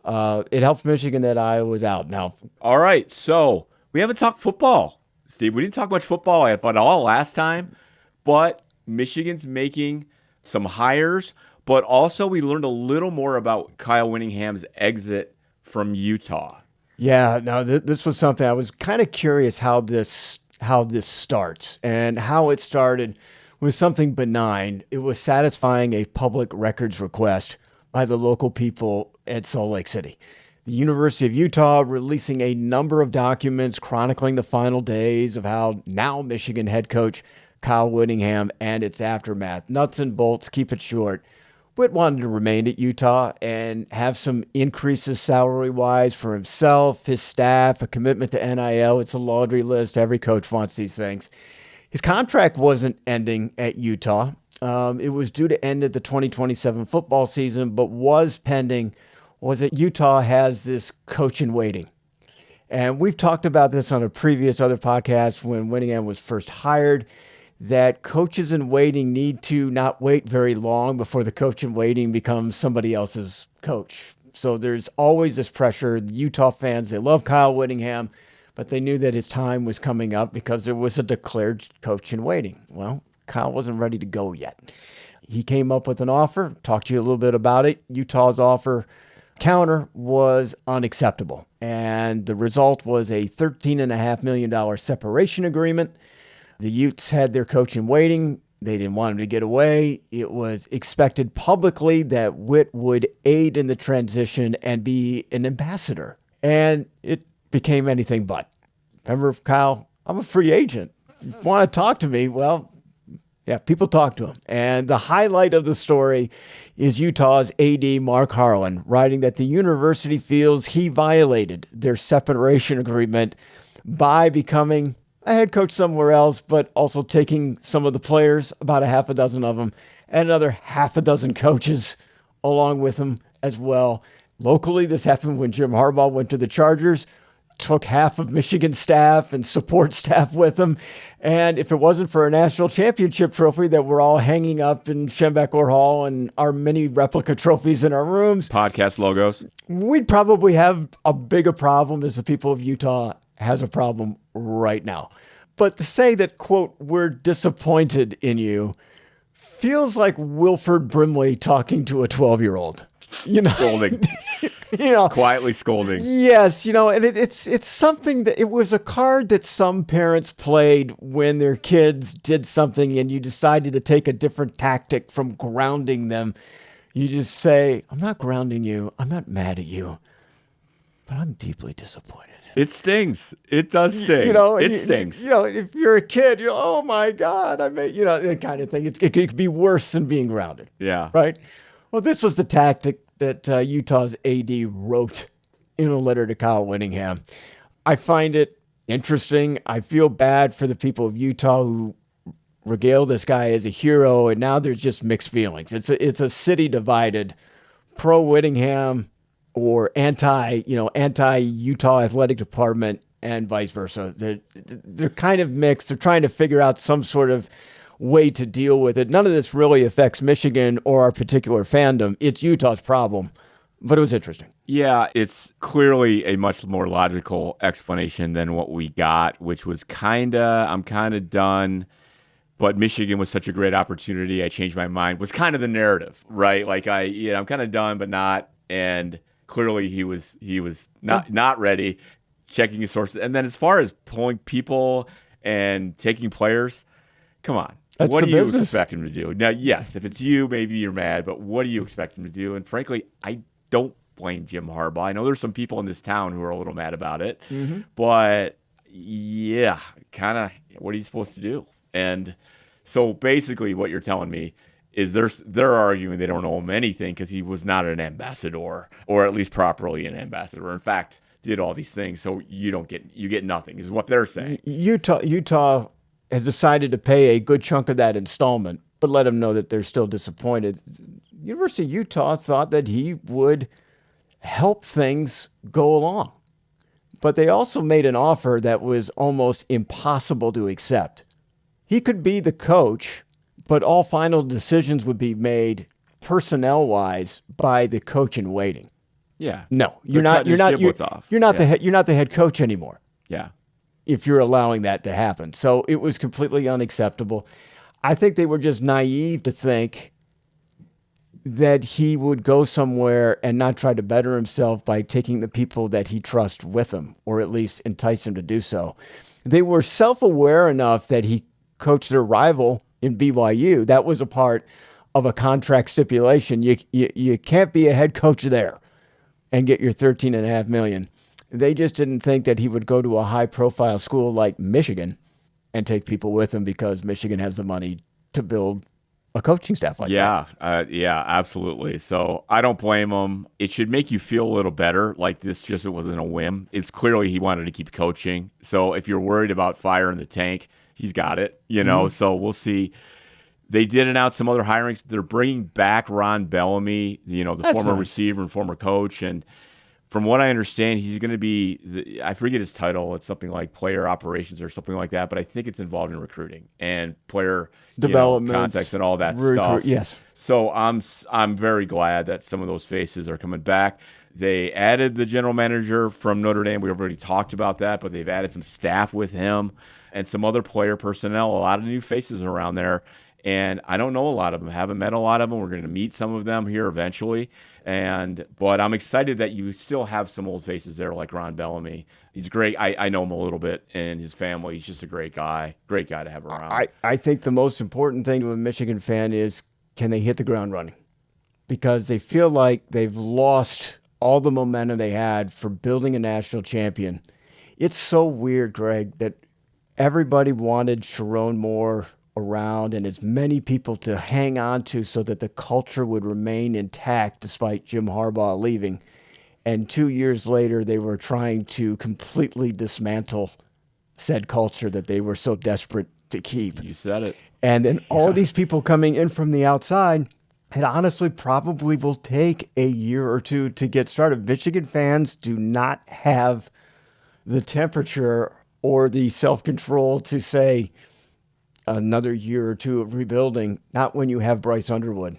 It helps Michigan that Iowa's out now. All right, so we haven't talked football, Steve. We didn't talk much football at all last time, but Michigan's making some hires. But also, we learned a little more about Kyle Whittingham's exit from Utah. Yeah, no, this was something I was kind of curious how this starts, and how it started was something benign. It was satisfying a public records request by the local people at Salt Lake City. The University of Utah releasing a number of documents chronicling the final days of how now Michigan head coach Kyle Whittingham and its aftermath. Nuts and bolts, keep it short. Whit wanted to remain at Utah and have some increases salary-wise for himself, his staff, a commitment to NIL. It's a laundry list. Every coach wants these things. His contract wasn't ending at Utah. It was due to end at the 2027 football season, but was pending was that Utah has this coach in waiting. And we've talked about this on a previous other podcast when Whittingham was first hired, that coaches in waiting need to not wait very long before the coach in waiting becomes somebody else's coach. So there's always this pressure. The Utah fans, they love Kyle Whittingham, but they knew that his time was coming up because there was a declared coach in waiting. Well, Kyle wasn't ready to go yet. He came up with an offer, talked to you a little bit about it. Utah's offer counter was unacceptable. And the result was a $13.5 million separation agreement. The Utes had their coach in waiting. They didn't want him to get away. It was expected publicly that Whit would aid in the transition and be an ambassador. And it became anything but. Remember, Kyle, I'm a free agent. If you want to talk to me, well, yeah, people talk to him. And the highlight of the story is Utah's AD, Mark Harlan, writing that the university feels he violated their separation agreement by becoming a head coach somewhere else, but also taking some of the players, about a half a dozen of them, and another half a dozen coaches along with him as well. Locally, this happened when Jim Harbaugh went to the Chargers. took half of Michigan staff and support staff with him. And if it wasn't for a national championship trophy that we're all hanging up in Schembeckler Hall and our mini replica trophies in our rooms, Podcast logos. we'd probably have a bigger problem as the people of Utah has a problem right now. But to say that, quote, we're disappointed in you feels like Wilford Brimley talking to a 12-year-old. Scolding. Quietly scolding. Yes, and it's something that it was a card that some parents played when their kids did something and you decided to take a different tactic from grounding them. You just say, I'm not grounding you. I'm not mad at you, but I'm deeply disappointed. It stings. It does sting. It stings. If you're a kid, you're, oh my God, that kind of thing. It could be worse than being grounded. Yeah. Right? Well, this was the tactic that Utah's AD wrote in a letter to Kyle Whittingham. I find it interesting. I feel bad for the people of Utah who regale this guy as a hero, and now there's just mixed feelings. It's a city divided, pro Whittingham or anti-Utah athletic department and vice versa. They're kind of mixed. They're trying to figure out some sort of way to deal with it. None of this really affects Michigan or our particular fandom. It's Utah's problem, but it was interesting. Yeah, it's clearly a much more logical explanation than what we got, which was I'm kind of done, but Michigan was such a great opportunity. I changed my mind was kind of the narrative, right? Like I'm kind of done, but not. And clearly he was not ready, checking his sources. And then as far as pulling people and taking players, come on. That's what do you business. expect him to do? Now, yes, if it's you, maybe you're mad, but what do you expect him to do? And frankly, I don't blame Jim Harbaugh. I know there's some people in this town who are a little mad about it, but yeah, kind of what are you supposed to do? And so basically what you're telling me is they're arguing they don't owe him anything because he was not an ambassador, or at least properly an ambassador. In fact, did all these things, so you get nothing is what they're saying. Utah has decided to pay a good chunk of that installment, but let them know that they're still disappointed. University of Utah thought that he would help things go along, but they also made an offer that was almost impossible to accept. He could be the coach, but all final decisions would be made personnel-wise by the coach in waiting. Yeah. No, you're not the head coach anymore. Yeah. If you're allowing that to happen. So it was completely unacceptable. I think they were just naive to think that he would go somewhere and not try to better himself by taking the people that he trusts with him, or at least entice him to do so. They were self-aware enough that he coached their rival in BYU. That was a part of a contract stipulation. You can't be a head coach there and get your $13.5 million. They just didn't think that he would go to a high-profile school like Michigan and take people with him because Michigan has the money to build a coaching staff like that. Yeah, absolutely. So I don't blame him. It should make you feel a little better. Like it wasn't a whim. It's clearly he wanted to keep coaching. So if you're worried about fire in the tank, he's got it. So we'll see. They did announce some other hirings. They're bringing back Ron Bellamy, the former receiver and former coach, and from what I understand, he's going to be, I forget his title. It's something like player operations or something like that, but I think it's involved in recruiting and player development, context, and all that stuff. Yes. So I'm very glad that some of those faces are coming back. They added the general manager from Notre Dame. We've already talked about that, but they've added some staff with him and some other player personnel, a lot of new faces around there. And I don't know a lot of them. Haven't met a lot of them. We're going to meet some of them here eventually. But I'm excited that you still have some old faces there like Ron Bellamy. He's great. I know him a little bit, and his family. He's just a great guy. Great guy to have around. I think the most important thing to a Michigan fan is, can they hit the ground running? Because they feel like they've lost all the momentum they had for building a national champion. It's so weird, Greg, that everybody wanted Sharon Moore around and as many people to hang on to so that the culture would remain intact despite Jim Harbaugh leaving. And 2 years later, they were trying to completely dismantle said culture that they were so desperate to keep. You said it. And then all these people coming in from the outside, it honestly probably will take a year or two to get started. Michigan fans do not have the temperature or the self-control to say another year or two of rebuilding, not when you have Bryce Underwood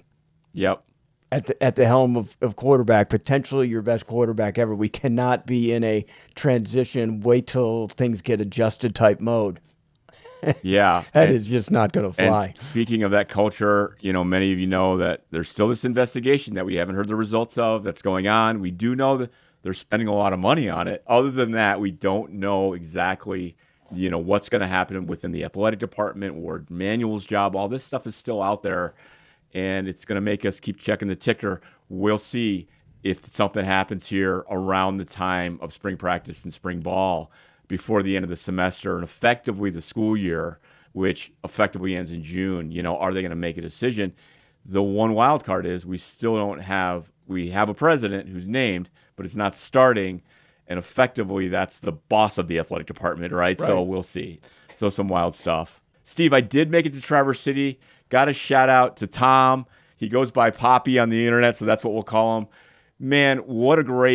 Yep. at the helm of quarterback, potentially your best quarterback ever. We cannot be in a transition, wait till things get adjusted type mode. Yeah. That is just not going to fly. And speaking of that culture, many of you know that there's still this investigation that we haven't heard the results of that's going on. We do know that they're spending a lot of money on it. Other than that, we don't know exactly, what's going to happen within the athletic department or Manuel's job. All this stuff is still out there, and it's going to make us keep checking the ticker. We'll see if something happens here around the time of spring practice and spring ball before the end of the semester and effectively the school year, which effectively ends in June. Are they going to make a decision? The one wild card is we have a president who's named, but it's not starting. And effectively, that's the boss of the athletic department, right? So we'll see. So some wild stuff. Steve, I did make it to Traverse City. Got a shout out to Tom. He goes by Poppy on the internet, so that's what we'll call him. Man,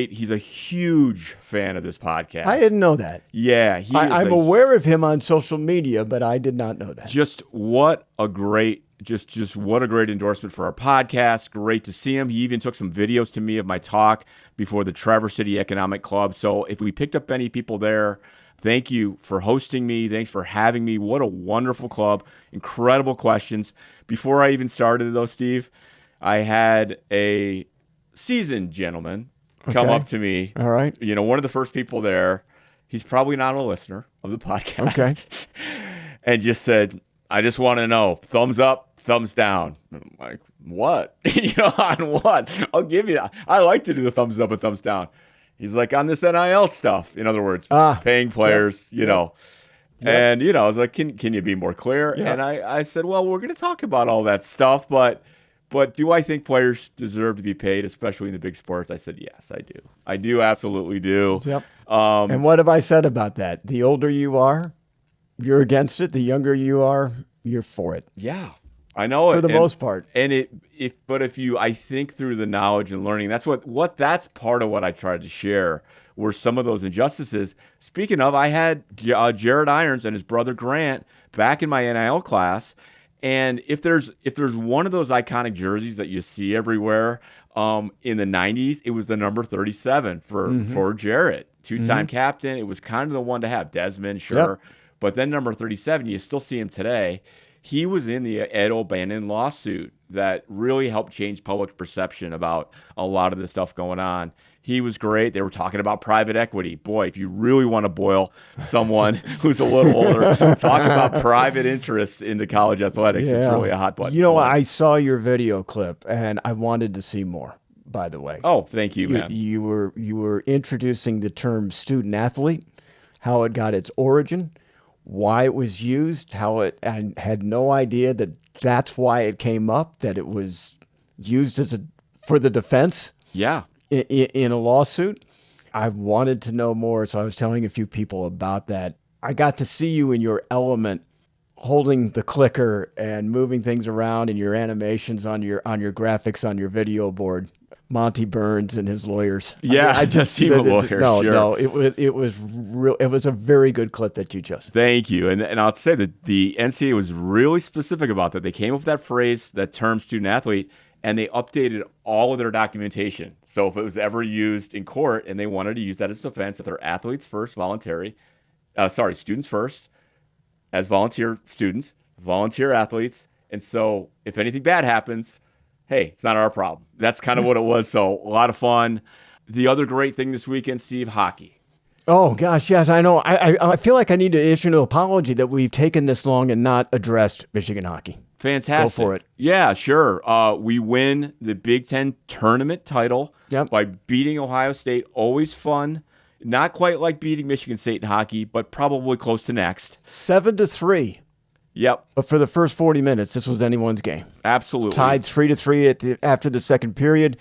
he's a huge fan of this podcast. I didn't know that. Yeah. I'm aware of him on social media, but I did not know that. Just what a great endorsement for our podcast. Great to see him. He even took some videos to me of my talk before the Traverse City Economic Club. So if we picked up any people there, thank you for hosting me. Thanks for having me. What a wonderful club. Incredible questions. Before I even started, though, Steve, I had a seasoned gentleman come up to me. All right. One of the first people there. He's probably not a listener of the podcast. Okay. And just said, I just want to know, thumbs up, thumbs down. I'm like, what? On what? I'll give you that. I like to do the thumbs up and thumbs down. He's like, on this NIL stuff. In other words, paying players, Yep. And, I was like, can you be more clear? Yeah. And I said, well, we're going to talk about all that stuff, but do I think players deserve to be paid, especially in the big sports? I said, yes, I do. I do, absolutely do. Yep. And what have I said about that? The older you are, you're against it. The younger you are, you're for it. Yeah, I know it. For the most part. And if you, I think through the knowledge and learning, that's that's part of what I tried to share were some of those injustices. Speaking of, I had Jared Irons and his brother Grant back in my NIL class. And if there's one of those iconic jerseys that you see everywhere in the 90s, it was the number 37 for Jarrett, two-time captain. It was kind of the one to have. Desmond, sure. Yep. But then number 37, you still see him today. He was in the Ed O'Bannon lawsuit that really helped change public perception about a lot of the stuff going on. He was great. They were talking about private equity. Boy, if you really want to boil someone who's a little older, talk about private interests into college athletics. Yeah. It's really a hot button. I saw your video clip, and I wanted to see more, by the way. Oh, thank you, man. You were introducing the term student athlete, how it got its origin, why it was used, I had no idea that's why it came up, that it was used for the defense. Yeah. In a lawsuit. I wanted to know more, so I was telling a few people about that. I got to see you in your element, holding the clicker and moving things around in your animations on your graphics on your video board. Monty Burns and his lawyers. Yeah, I just team of lawyers. No, it was real. It was a very good clip that you just. Thank you, and I'll say that the NCAA was really specific about that. They came up with that phrase, that term, student athlete. And they updated all of their documentation. So if it was ever used in court and they wanted to use that as defense, if they're students first, as volunteer students, volunteer athletes. And so if anything bad happens, hey, it's not our problem. That's kind of what it was. So a lot of fun. The other great thing this weekend, Steve, hockey. Oh, gosh, yes, I know. I feel like I need to issue an apology that we've taken this long and not addressed Michigan hockey. Fantastic. Go for it. Yeah, sure. We win the Big Ten tournament title by beating Ohio State. Always fun. Not quite like beating Michigan State in hockey, but probably close to next. 7-3. Yep. But for the first 40 minutes, this was anyone's game. Absolutely. Tied 3-3 after the second period.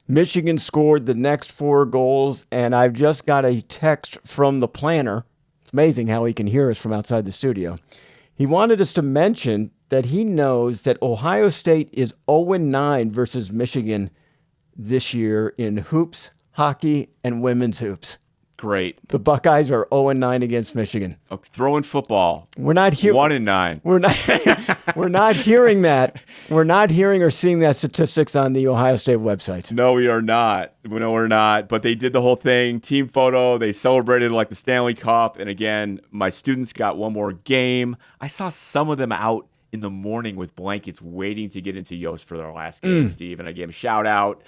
Michigan scored the next 4 goals, and I've just got a text from the planner. It's amazing how he can hear us from outside the studio. He wanted us to mention that he knows that Ohio State is 0-9 versus Michigan this year in hoops, hockey, and women's hoops. Great. The Buckeyes are 0-9 against Michigan. Throwing football. We're not here. 1-9. We're not. We're not hearing that. We're not hearing or seeing that statistics on the Ohio State websites. No, we are not. No, we're not. But they did the whole thing. Team photo. They celebrated like the Stanley Cup. And again, my students got one more game. I saw some of them out in the morning with blankets waiting to get into Yost for their last game, Steve. And I gave him a shout out.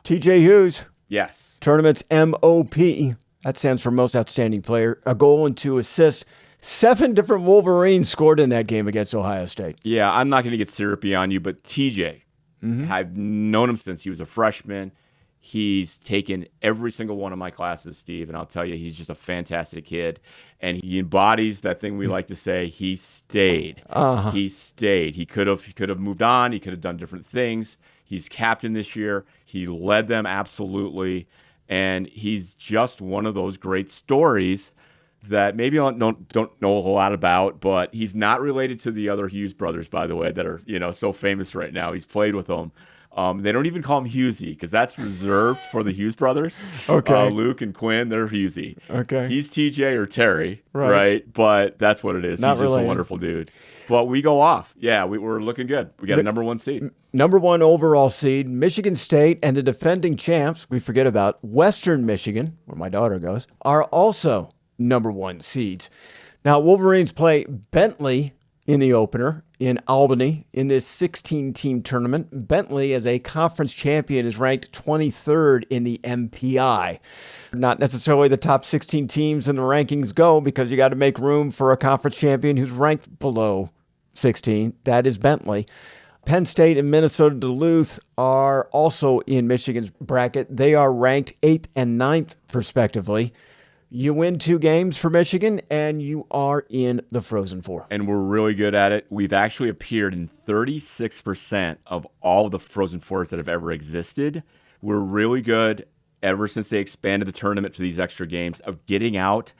TJ Hughes. Yes. Tournament's MOP. That stands for Most Outstanding Player. A goal and 2 assists. 7 different Wolverines scored in that game against Ohio State. Yeah, I'm not going to get syrupy on you, but TJ, I've known him since he was a freshman. He's taken every single one of my classes, Steve, and I'll tell you, he's just a fantastic kid. And he embodies that thing we like to say, he stayed. He stayed. He could have moved on. He could have done different things. He's captain this year. He led them absolutely. And he's just one of those great stories that maybe I don't know a whole lot about, but he's not related to the other Hughes brothers, by the way, that are so famous right now. He's played with them. They don't even call him Hughesy because that's reserved for the Hughes brothers. Okay. Luke and Quinn, they're Hughesy. Okay. He's TJ or Terry, right? But that's what it is. Not he's just related. a wonderful dude. But we go off. Yeah, we're looking good. We got a number 1 seed. Number 1 overall seed, Michigan State, and the defending champs, we forget about, Western Michigan, where my daughter goes, are also number 1 seeds. Now, Wolverines play Bentley in the opener in Albany in this 16-team tournament. Bentley, as a conference champion, is ranked 23rd in the MPI. Not necessarily the top 16 teams in the rankings go because you got to make room for a conference champion who's ranked below 16. That is Bentley. Penn State and Minnesota Duluth are also in Michigan's bracket. They are ranked 8th and 9th, respectively. You win 2 games for Michigan, and you are in the Frozen Four. And we're really good at it. We've actually appeared in 36% of all of the Frozen Fours that have ever existed. We're really good ever since they expanded the tournament to these extra games of getting out.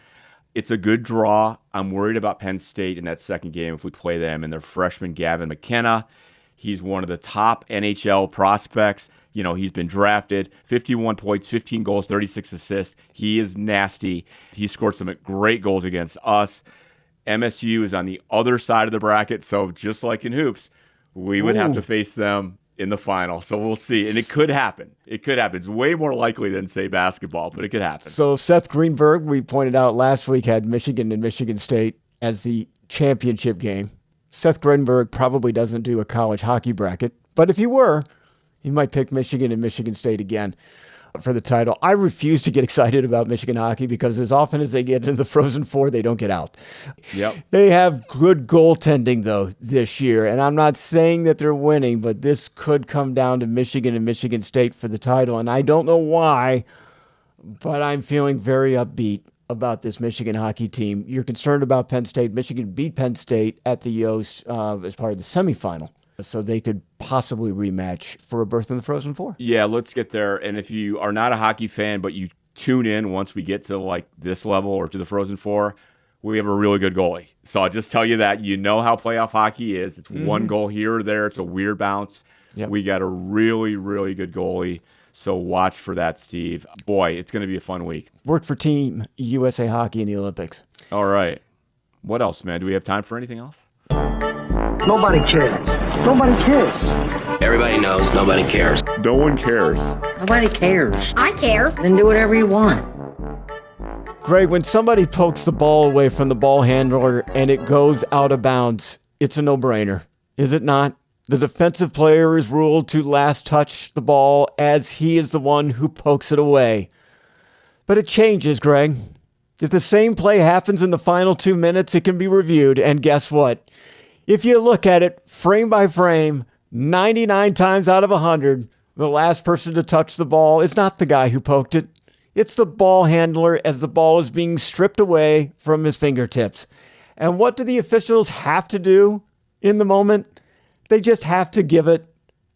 It's a good draw. I'm worried about Penn State in that second game if we play them and their freshman Gavin McKenna. He's one of the top NHL prospects. He's been drafted, 51 points, 15 goals, 36 assists. He is nasty. He scored some great goals against us. MSU is on the other side of the bracket, so just like in hoops, we would have to face them in the final. So we'll see. And it could happen. It's way more likely than, say, basketball, but it could happen. So Seth Greenberg, we pointed out last week, had Michigan and Michigan State as the championship game. Seth Greenberg probably doesn't do a college hockey bracket, but if he were, he might pick Michigan and Michigan State again for the title. I refuse to get excited about Michigan hockey because as often as they get into the Frozen Four, they don't get out. Yep. They have good goaltending, though, this year. And I'm not saying that they're winning, but this could come down to Michigan and Michigan State for the title. And I don't know why, but I'm feeling very upbeat about this Michigan hockey team. You're concerned about Penn State. Michigan beat Penn State at the Yost as part of the semifinal. So they could possibly rematch for a berth in the Frozen Four. Yeah, let's get there. And if you are not a hockey fan, but you tune in once we get to like this level or to the Frozen Four, we have a really good goalie. So I'll just tell you that. You know how playoff hockey is. It's one goal here or there. It's a weird bounce. Yep. We got a really, really good goalie. So watch for that, Steve. Boy, it's going to be a fun week. Worked for Team USA Hockey in the Olympics. All right. What else, man? Do we have time for anything else? Nobody cares. Nobody cares. Everybody knows nobody cares. No one cares. Nobody cares. I care. Then do whatever you want. Greg, when somebody pokes the ball away from the ball handler and it goes out of bounds, it's a no-brainer, is it not? The defensive player is ruled to last touch the ball as he is the one who pokes it away. But it changes, Greg. If the same play happens in the final 2 minutes, it can be reviewed. And guess what? If you look at it frame by frame, 99 times out of 100, the last person to touch the ball is not the guy who poked it. It's the ball handler as the ball is being stripped away from his fingertips. And what do the officials have to do in the moment? They just have to give it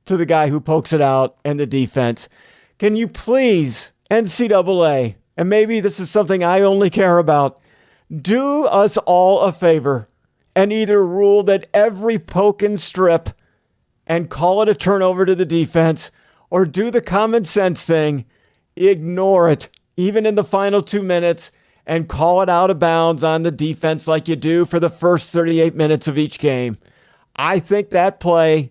to the guy who pokes it out and the defense. Can you please, NCAA, and maybe this is something I only care about, do us all a favor and either rule that every poke and strip and call it a turnover to the defense, or do the common sense thing, ignore it. even in the final 2 minutes, and call it out of bounds on the defense like you do for the first 38 minutes of each game. I think that play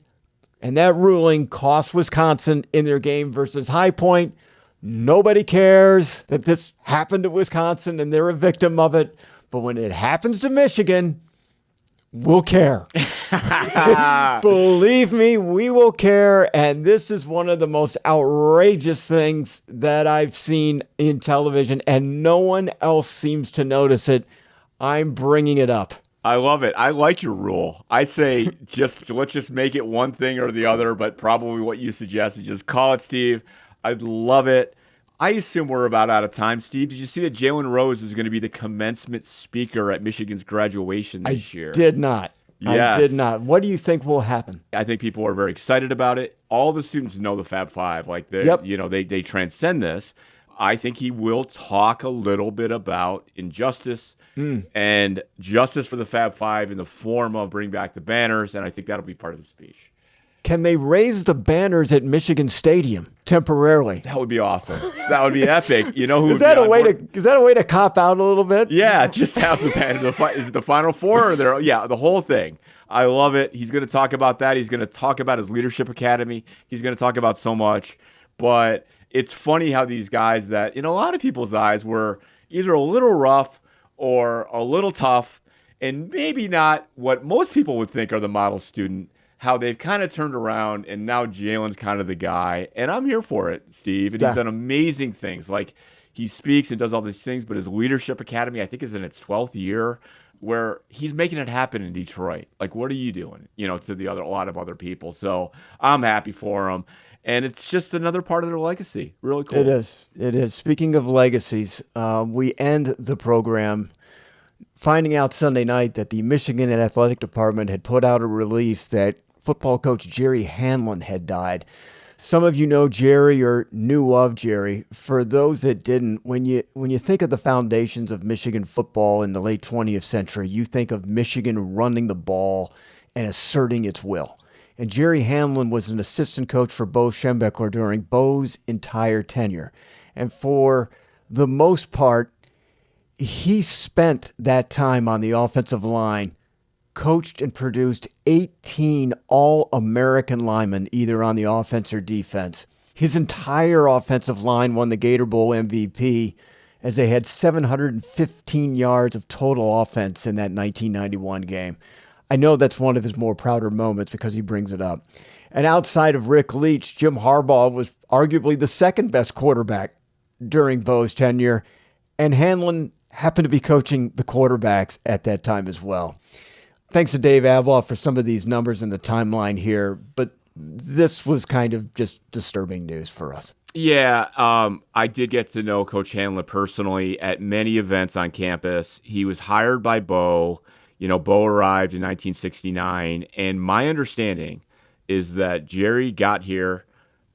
and that ruling cost Wisconsin in their game versus High Point. Nobody cares that this happened to Wisconsin and they're a victim of it. But when it happens to Michigan, we'll care. Believe me, we will care. And this is one of the most outrageous things that I've seen in television, and no one else seems to notice it. I'm bringing it up. I love it. I like your rule. I say let's just make it one thing or the other, but probably what you suggested, just call it, Steve. I'd love it. I assume we're about out of time, Steve. Did you see that Jalen Rose is going to be the commencement speaker at Michigan's graduation this year? I did not. Yes. I did not. What do you think will happen? I think people are very excited about it. All the students know the Fab Five. Like they transcend this. I think he will talk a little bit about injustice and justice for the Fab Five in the form of bring back the banners, and I think that'll be part of the speech. Can they raise the banners at Michigan Stadium temporarily? That would be awesome. That would be epic. You know who is that a way to cop out a little bit? Yeah, just have the banners. Is it the Final Four or the whole thing? I love it. He's going to talk about that. He's going to talk about his leadership academy. He's going to talk about so much. But it's funny how these guys that in a lot of people's eyes were either a little rough or a little tough and maybe not what most people would think are the model student, how they've kind of turned around and now Jalen's kind of the guy. And I'm here for it, Steve. And he's done amazing things. Like he speaks and does all these things, but his leadership academy, I think, is in its 12th year where he's making it happen in Detroit. Like, what are you doing? To a lot of other people. So I'm happy for him. And it's just another part of their legacy. Really cool. It is. It is. Speaking of legacies, we end the program finding out Sunday night that the Michigan Athletic Department had put out a release that football coach Jerry Hanlon had died. Some of you know Jerry or knew of Jerry. For those that didn't, when you think of the foundations of Michigan football in the late 20th century, you think of Michigan running the ball and asserting its will. And Jerry Hanlon was an assistant coach for Bo Schembechler during Bo's entire tenure. And for the most part, he spent that time on the offensive line, coached and produced 18 All-American linemen, either on the offense or defense. His entire offensive line won the Gator Bowl MVP as they had 715 yards of total offense in that 1991 game. I know that's one of his more prouder moments because he brings it up. And outside of Rick Leach, Jim Harbaugh was arguably the second best quarterback during Bo's tenure, and Hanlon happened to be coaching the quarterbacks at that time as well. Thanks to Dave Abloff for some of these numbers in the timeline here, but this was kind of just disturbing news for us. Yeah, I did get to know Coach Hanlon personally at many events on campus. He was hired by Bo. Bo arrived in 1969, and my understanding is that Jerry got here,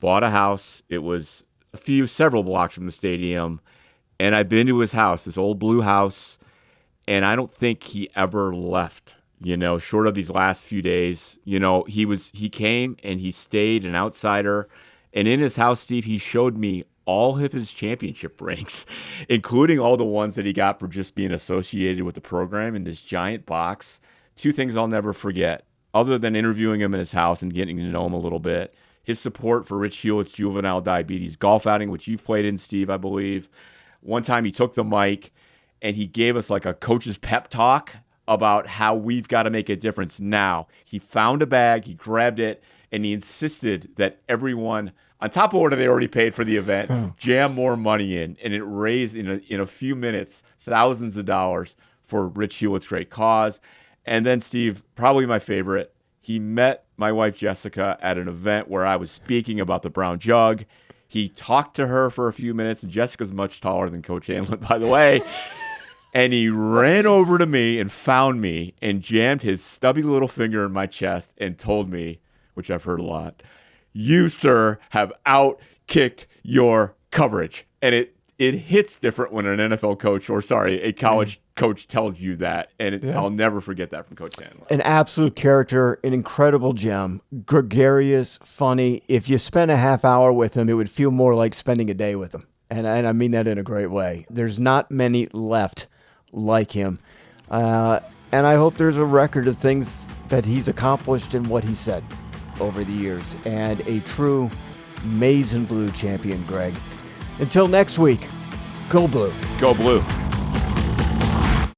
bought a house. It was several blocks from the stadium, and I've been to his house, this old blue house, and I don't think he ever left. Short of these last few days, he came and he stayed an outsider. And in his house, Steve, he showed me all of his championship rings, including all the ones that he got for just being associated with the program in this giant box. Two things I'll never forget, other than interviewing him in his house and getting to know him a little bit. His support for Rich Hewlett's juvenile diabetes golf outing, which you've played in, Steve, I believe. One time he took the mic and he gave us like a coach's pep talk about how we've got to make a difference now. He found a bag, he grabbed it, and he insisted that everyone, on top of what they already paid for the event, jam more money in. And it raised, in a few minutes, thousands of dollars for Rich Hewlett's great cause. And then, Steve, probably my favorite, he met my wife, Jessica, at an event where I was speaking about the brown jug. He talked to her for a few minutes, and Jessica's much taller than Coach Hanlon, by the way. And he ran over to me and found me and jammed his stubby little finger in my chest and told me, which I've heard a lot, "You, sir, have out-kicked your coverage." And it hits different when an NFL coach, a college coach tells you that. And I'll never forget that from Coach Hanlon. An absolute character, an incredible gem, gregarious, funny. If you spent a half hour with him, it would feel more like spending a day with him. And I mean that in a great way. There's not many left like him. And I hope there's a record of things that he's accomplished and what he said over the years. And a true maize and blue champion, Greg. Until next week, go blue. Go blue.